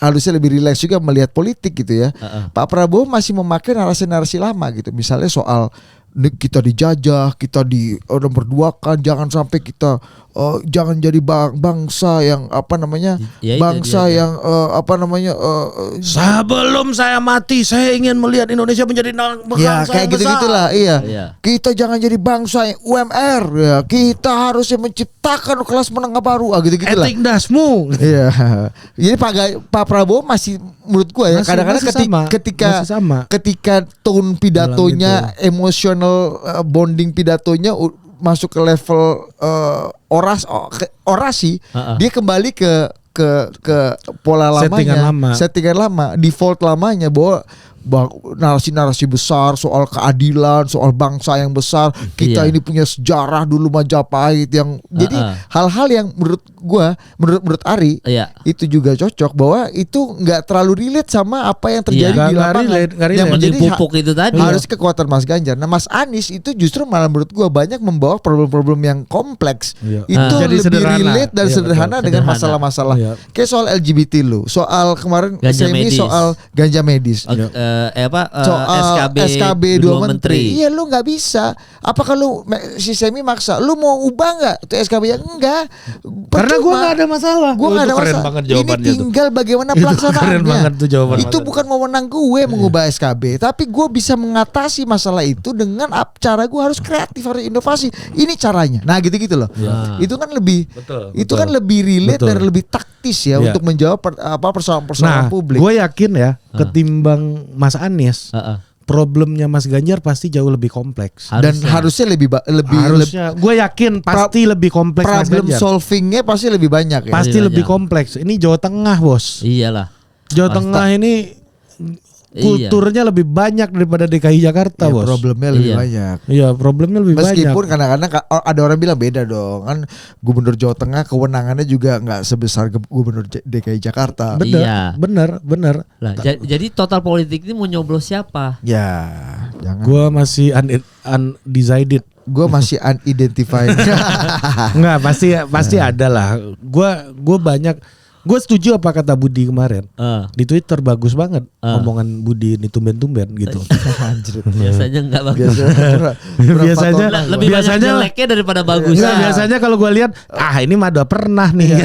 harusnya lebih rileks juga melihat politik gitu ya. Pak Prabowo masih memakai narasi-narasi lama gitu. Misalnya soal kita dijajah, kita nomor 2 kan, jangan sampai kita jangan jadi bangsa yang bangsa yang sebelum saya mati saya ingin melihat Indonesia menjadi bangsa ya kayak gitu-gitulah. Iya. Kita jangan jadi bangsa yang UMR ya. Kita harusnya menciptakan kelas menengah baru gitu-gitulah. Etik dasmu. Iya. Jadi Pak Prabowo masih menurut gua ya kadang-kadang ketika tone pidatonya, emotional bonding pidatonya masuk ke level orasi, dia kembali ke pola lamanya, settingan lama, default lamanya bahwa narasi-narasi besar soal keadilan, soal bangsa yang besar, kita ini punya sejarah dulu Majapahit yang jadi hal-hal yang menurut Ari itu juga cocok bahwa itu nggak terlalu relate sama apa yang terjadi di lapangan. Yang menjadi pupuk itu tadi. Harus kekuatan Mas Ganjar. Nah, Mas Anies itu justru malah menurut gua banyak membawa problem-problem yang kompleks. Itu jadi lebih relate dan sederhana dengan masalah-masalah kayak soal LGBT lu, soal kemarin soal ganja medis. SKB 2 menteri. Iya, lu nggak bisa. Apa kalau si Semi maksa, lu mau ubah nggak itu SKB yang enggak? Karena gue nggak ada masalah. Gue nggak ada masalah. Ini tinggal bagaimana pelaksanaannya. Itu bukan wewenang gue mengubah SKB, tapi gue bisa mengatasi masalah itu dengan cara gue harus kreatif, harus inovasi. Ini caranya. Nah, gitu-gitu loh. Itu kan lebih kan lebih relate dan lebih taktis ya untuk menjawab persoalan-persoalan publik. Gue yakin ya ketimbang Mas Anies, problemnya Mas Ganjar pasti jauh lebih kompleks. Harusnya lebih gue yakin pasti lebih kompleks Mas Ganjar. Problem solvingnya pasti lebih banyak ya. Pasti lebih kompleks. Ini Jawa Tengah, Bos. Iyalah. Jawa Tengah ini kulturnya lebih banyak daripada DKI Jakarta, Bos. Problemnya lebih banyak. Iya, problemnya lebih banyak. Meskipun kadang-kadang ada orang bilang beda dong. Kan Gubernur Jawa Tengah kewenangannya juga nggak sebesar Gubernur DKI Jakarta. Bener. Lah, jadi total politik ini mau nyoblos siapa? Ya, jangan. Gua masih undecided. Gue masih unidentified. Enggak, pasti ada lah. Gue setuju apa kata Budi kemarin. Di Twitter bagus banget omongan Budi ini tumben-tumben gitu. Biasanya enggak bagus. biasanya lebih banyak jeleknya daripada bagus. Biasanya kalau gue lihat ini mah udah pernah nih.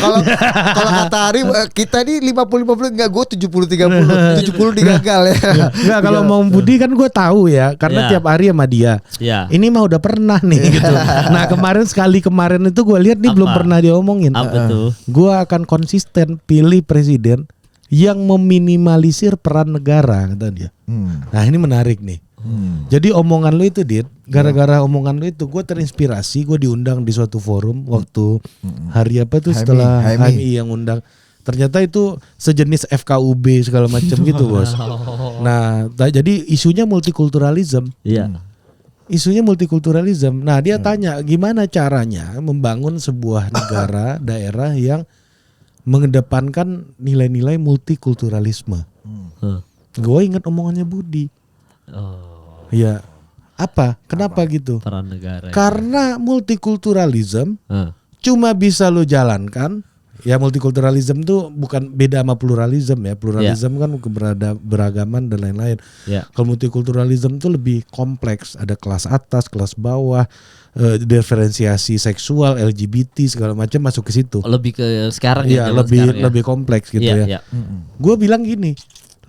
Kalau kata Ari kita nih 50-50 enggak, gue 70-30. 70 digagal ya. Enggak, kalau mau Budi kan gue tahu ya karena tiap hari sama dia. Ini mah udah pernah nih gitu. Nah, kemarin itu gue lihat nih belum pernah dia omongin. Gue akan konsisten pilih presiden yang meminimalisir peran negara, kata dia. Nah, ini menarik nih. Jadi omongan lu itu, Dit, gara-gara omongan lu itu gue terinspirasi. Gue diundang di suatu forum waktu hari apa tuh setelah HMI yang undang. Ternyata itu sejenis FKUB segala macam gitu, Bos. Nah, jadi isunya multikulturalism. Isunya multikulturalism. Nah, dia tanya gimana caranya membangun sebuah negara, daerah yang mengedepankan nilai-nilai multikulturalisme. Gue ingat omongannya Budi. Ya, apa? Kenapa gitu? Peran negara. Karena multikulturalism cuma bisa lo jalankan. Ya, multikulturalism tuh bukan beda sama pluralism ya. Pluralism kan beragaman dan lain-lain. Kalau multikulturalism tuh lebih kompleks. Ada kelas atas, kelas bawah, diferensiasi seksual, LGBT segala macam masuk ke situ. Lebih ke sekarang ya. Lebih kompleks gitu ya. Gue bilang gini,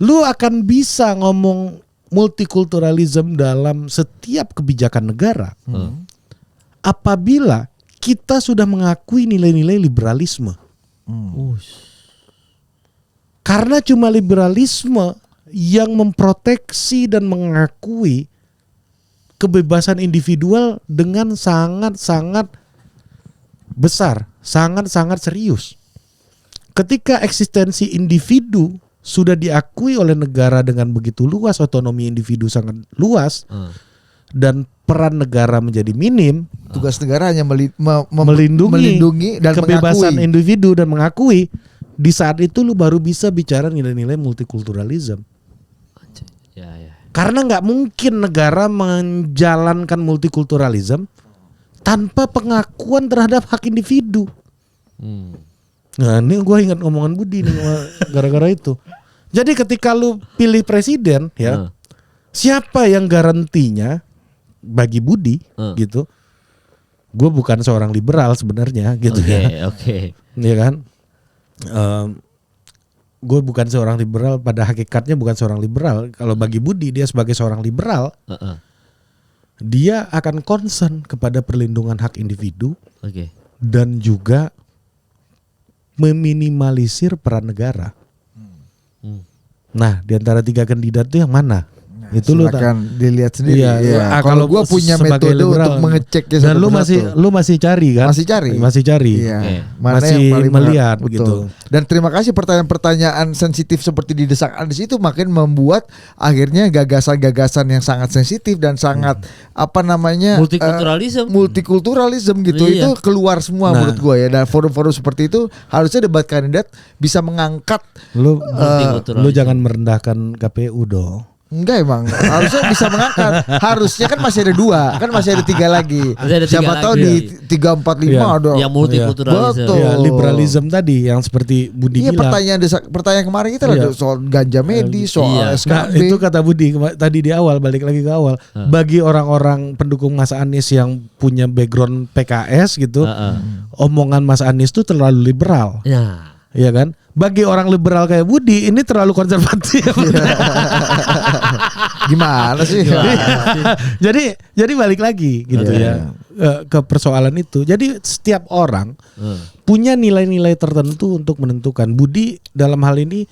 lu akan bisa ngomong multikulturalism dalam setiap kebijakan negara apabila kita sudah mengakui nilai-nilai liberalisme. Karena cuma liberalisme yang memproteksi dan mengakui kebebasan individual dengan sangat-sangat besar, sangat-sangat serius. Ketika eksistensi individu sudah diakui oleh negara dengan begitu luas, otonomi individu sangat luas, dan peran negara menjadi minim, tugas negara hanya melindungi dan kebebasan mengakui individu dan mengakui. Di saat itu lu baru bisa bicara nilai-nilai multikulturalism. Karena nggak mungkin negara menjalankan multikulturalism tanpa pengakuan terhadap hak individu. Nah ini gue ingat omongan Budi nih gara-gara itu. Jadi ketika lu pilih presiden ya, siapa yang garantinya bagi Budi gitu? Gue bukan seorang liberal sebenarnya gitu ya. Oke. Iya kan? Gue bukan seorang liberal, pada hakikatnya bukan seorang liberal. Kalau bagi Budi dia sebagai seorang liberal, dia akan concern kepada perlindungan hak individu dan juga meminimalisir peran negara. Nah, di antara 3 kandidat itu yang mana? Nah, itu lu silakan dilihat sendiri. Iya. Kalau gue punya metode liberal, untuk mengecek dan lu masih cari kan? Masih cari. Iya. Mana masih yang paling melihat betul. gitu. Dan terima kasih pertanyaan-pertanyaan sensitif seperti di Desak Andis itu makin membuat akhirnya gagasan-gagasan yang sangat sensitif dan sangat multikulturalisme gitu itu keluar semua menurut gue ya. Dan forum-forum seperti itu harusnya debat kandidat bisa mengangkat lu jangan merendahkan KPU dong. Enggak emang harusnya bisa mengangkat. Harusnya kan masih ada 2, kan masih ada 3 lagi. Siapa tahu di 3, 4, 5 ada yang multikulturalisme. Betul. Ya, liberalisme tadi yang seperti Budi bilang. Pertanyaan kemarin kita ada soal ganja medis, soal SKB. Nah, itu kata Budi tadi di awal, balik lagi ke awal. Bagi orang-orang pendukung Mas Anies yang punya background PKS gitu, omongan Mas Anies itu terlalu liberal. Iya kan? Bagi orang liberal kayak Budi ini terlalu konservatif. Gimana sih? Jadi balik lagi gitu ya ke persoalan itu. Jadi setiap orang punya nilai-nilai tertentu untuk menentukan. Budi dalam hal ini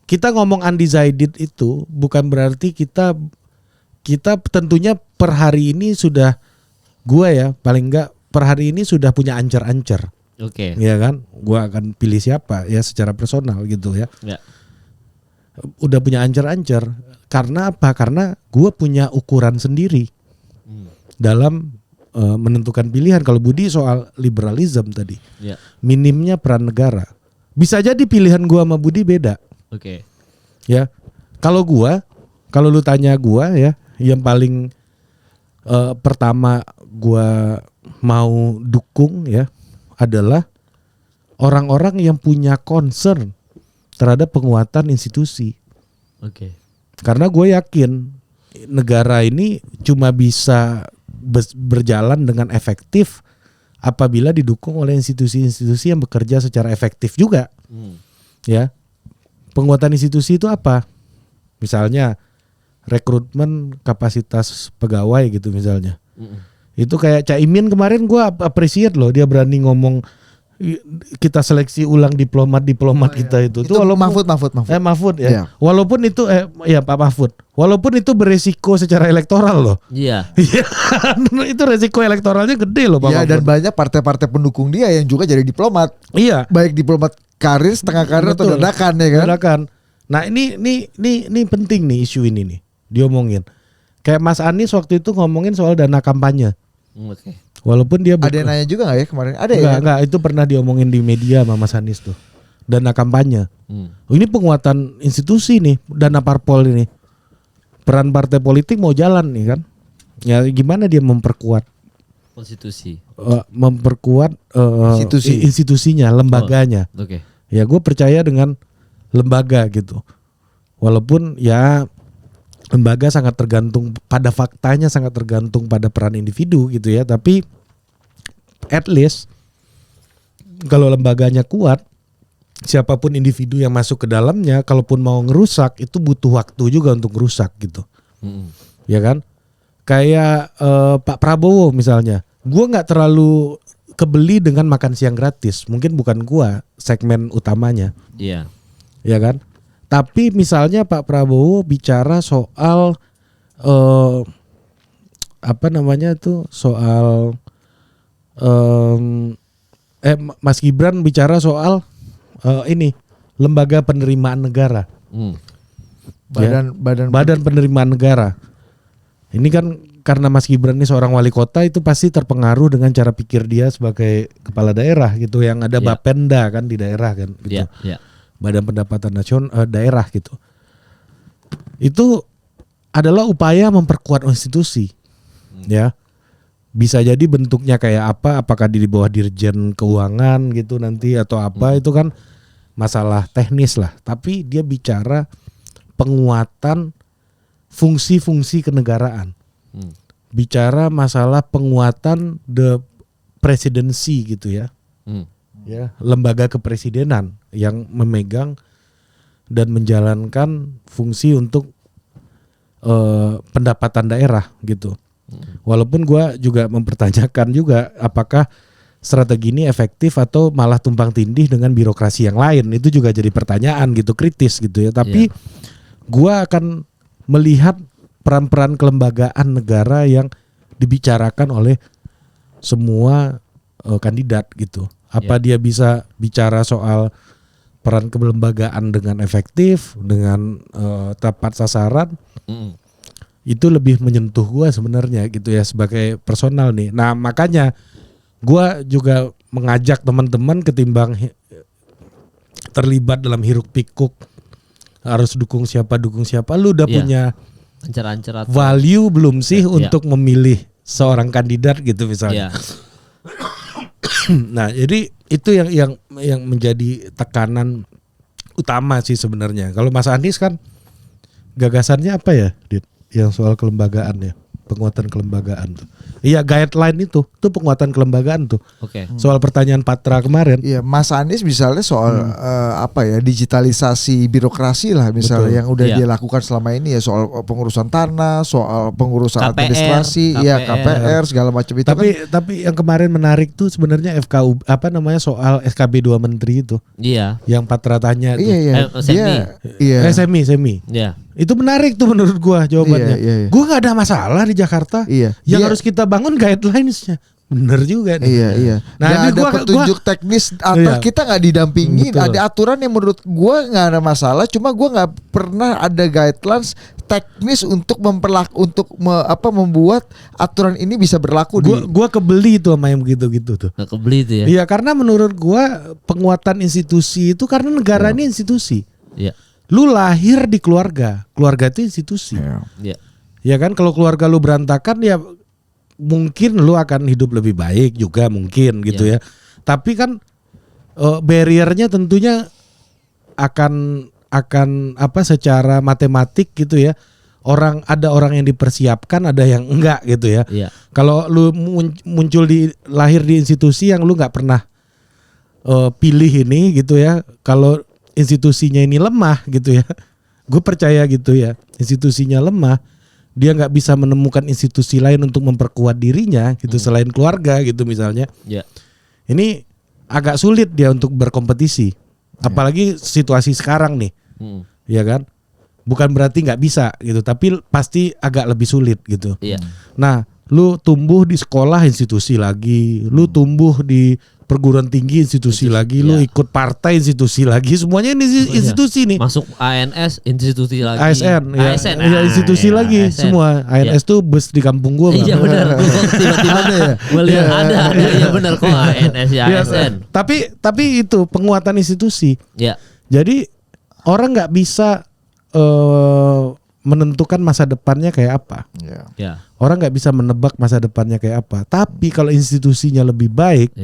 kita ngomong undecided itu bukan berarti kita tentunya per hari ini sudah paling enggak per hari ini sudah punya ancer-ancer. Iya kan, gue akan pilih siapa ya secara personal gitu ya. Udah punya ancer-ancer. Karena apa? Karena gue punya ukuran sendiri dalam menentukan pilihan. Kalau Budi soal liberalisme tadi, minimnya peran negara. Bisa jadi pilihan gue sama Budi beda. Ya, kalau lu tanya gue ya, yang paling pertama gue mau dukung ya adalah orang-orang yang punya concern terhadap penguatan institusi. Karena gue yakin negara ini cuma bisa berjalan dengan efektif apabila didukung oleh institusi-institusi yang bekerja secara efektif juga. Ya, penguatan institusi itu apa? Misalnya rekrutmen kapasitas pegawai gitu misalnya. Itu kayak Caimin kemarin gue appreciate loh, dia berani ngomong kita seleksi ulang diplomat kita itu. Itu Mahfud ya. Yeah. Walaupun itu Pak Mahfud. Walaupun itu beresiko secara elektoral loh. Iya. Itu resiko elektoralnya gede loh Pak Mahfud. Dan banyak partai-partai pendukung dia yang juga jadi diplomat. Iya. Baik diplomat karir, setengah karir atau dadakan ya kan. Dadakan. Nah, ini penting nih isu ini nih diomongin. Kayak Mas Anies waktu itu ngomongin soal dana kampanye. Walaupun dia ada yang nanya juga nggak ya kemarin? Ada enggak, itu pernah diomongin di media sama Mas Anies tuh. Dana kampanye. Ini penguatan institusi nih, dana parpol ini. Peran partai politik mau jalan nih kan. Ya gimana dia memperkuat konstitusi. Memperkuat institusinya, lembaganya. Ya gue percaya dengan lembaga gitu. Walaupun ya lembaga sangat tergantung pada faktanya, sangat tergantung pada peran individu gitu ya. Tapi at least kalau lembaganya kuat, siapapun individu yang masuk ke dalamnya, kalaupun mau ngerusak itu butuh waktu juga untuk ngerusak gitu. Ya kan? Kayak Pak Prabowo misalnya, gue nggak terlalu kebeli dengan makan siang gratis. Mungkin bukan gue segmen utamanya. Iya. Ya kan? Tapi misalnya Pak Prabowo bicara soal soal Mas Gibran bicara soal lembaga penerimaan negara. Badan penerimaan negara. Ini kan karena Mas Gibran ini seorang wali kota, itu pasti terpengaruh dengan cara pikir dia sebagai kepala daerah gitu, yang ada Bapenda kan di daerah kan gitu. Badan Pendapatan Nasional daerah gitu. Itu adalah upaya memperkuat institusi. Ya. Bisa jadi bentuknya kayak apa, apakah di bawah Dirjen Keuangan gitu nanti atau apa, itu kan masalah teknis lah. Tapi dia bicara penguatan fungsi-fungsi kenegaraan. Bicara masalah penguatan the presidency gitu ya. Ya, lembaga kepresidenan yang memegang dan menjalankan fungsi untuk pendapatan daerah gitu. Walaupun gue juga mempertanyakan juga apakah strategi ini efektif atau malah tumpang tindih dengan birokrasi yang lain. Itu juga jadi pertanyaan gitu, kritis gitu ya. Tapi gue akan melihat peran-peran kelembagaan negara yang dibicarakan oleh semua kandidat gitu. Apa dia bisa bicara soal peran kelembagaan dengan efektif, dengan tepat sasaran? Itu lebih menyentuh gue sebenarnya gitu ya sebagai personal nih. Nah makanya gue juga mengajak teman-teman ketimbang terlibat dalam hiruk pikuk harus dukung siapa. Lu udah punya ancer-ancer value belum sih untuk memilih seorang kandidat gitu misalnya. Nah jadi itu yang menjadi tekanan utama sih sebenarnya. Kalau Mas Anies kan gagasannya apa ya, Dit? Yang soal kelembagaan ya, penguatan kelembagaan tuh. Iya, guideline itu penguatan kelembagaan tuh. Oke. Soal pertanyaan Patra kemarin. Iya, Mas Anies misalnya soal digitalisasi birokrasi lah misalnya. Betul. Yang udah dia lakukan selama ini ya, soal pengurusan tanah, soal pengurusan KPR, administrasi, KPR segala macam itu. Tapi yang kemarin menarik tuh sebenarnya FKU soal SKB 2 menteri itu. Iya. Yang Patra tanya tuh. Semi. Iya. Itu menarik tuh menurut gua jawabannya. Gua nggak ada masalah di Jakarta. Yang harus kita bangun guidelines-nya. Bener juga nih. Iya. Nah, ada petunjuk teknis atau kita nggak didampingi. Ada aturan yang menurut gua nggak ada masalah. Cuma gua nggak pernah ada guidelines teknis untuk membuat aturan ini bisa berlaku. Gua kebeli tuh sama yang begitu-gitu tuh. Kebeli tuh ya. Iya, karena menurut gua penguatan institusi itu karena negara ini institusi. Iya. Lu lahir di keluarga itu institusi. Iya. Ya kan, kalau keluarga lu berantakan ya mungkin lu akan hidup lebih baik juga mungkin gitu ya. Tapi kan barriernya tentunya akan secara matematik gitu ya. Ada orang yang dipersiapkan, ada yang enggak gitu ya. Iya. Kalau lu lahir di institusi yang lu nggak pernah pilih ini gitu ya. Kalau institusinya ini lemah gitu ya, gue percaya gitu ya, institusinya lemah, dia nggak bisa menemukan institusi lain untuk memperkuat dirinya gitu selain keluarga gitu misalnya. Ini agak sulit dia untuk berkompetisi, apalagi situasi sekarang nih, ya kan? Bukan berarti nggak bisa gitu, tapi pasti agak lebih sulit gitu. Nah, lu tumbuh di sekolah institusi lagi, lu tumbuh di perguruan tinggi institusi lagi, lu ikut partai institusi lagi, semuanya ini institusi nih. Masuk ANS institusi lagi. ASN institusi lagi ASN. Semua. ANS tuh bus di kampung gua. Iya benar. Tiba-tiba gua lihat ada. Iya benar kok ANS ya ASN. Tapi itu penguatan institusi. Iya. Jadi orang nggak bisa menentukan masa depannya kayak apa. Orang nggak bisa menebak masa depannya kayak apa. Tapi kalau institusinya lebih baik,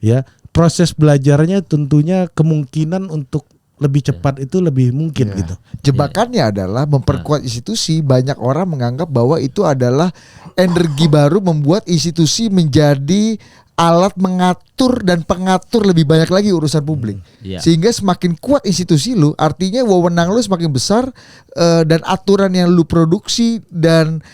ya proses belajarnya tentunya kemungkinan untuk lebih cepat itu lebih mungkin gitu. Jebakannya adalah memperkuat institusi. Banyak orang menganggap bahwa itu adalah energi baru membuat institusi menjadi alat mengatur dan pengatur lebih banyak lagi urusan publik. Sehingga semakin kuat institusi lu, artinya wewenang lu semakin besar, dan aturan yang lu produksi dan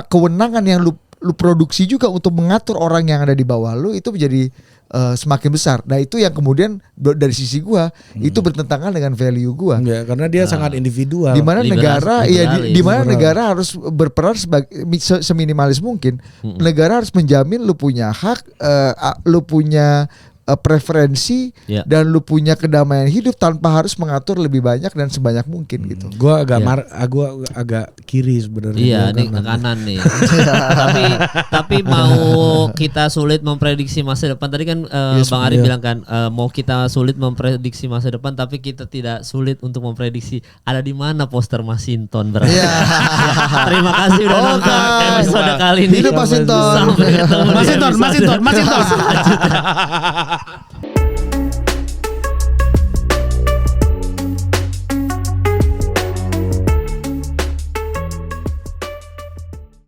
kewenangan yang lu produksi juga untuk mengatur orang yang ada di bawah lu itu menjadi semakin besar. Nah itu yang kemudian dari sisi gua itu bertentangan dengan value gua. Ya, karena dia sangat individual. Di mana negara negara harus berperan sebagai seminimalis mungkin. Negara harus menjamin lu punya hak, lu punya preferensi dan lu punya kedamaian hidup tanpa harus mengatur lebih banyak dan sebanyak mungkin gitu. Gua agak kiri sebenarnya. Iya, ini ke kanan nih. tapi mau kita sulit memprediksi masa depan. Tadi kan Bang Ari bilang kan mau kita sulit memprediksi masa depan, tapi kita tidak sulit untuk memprediksi ada di mana poster Masinton berada. Terima kasih udah nonton episode kali ini. Hidup Masinton. Sampai ketemu di episode Masinton.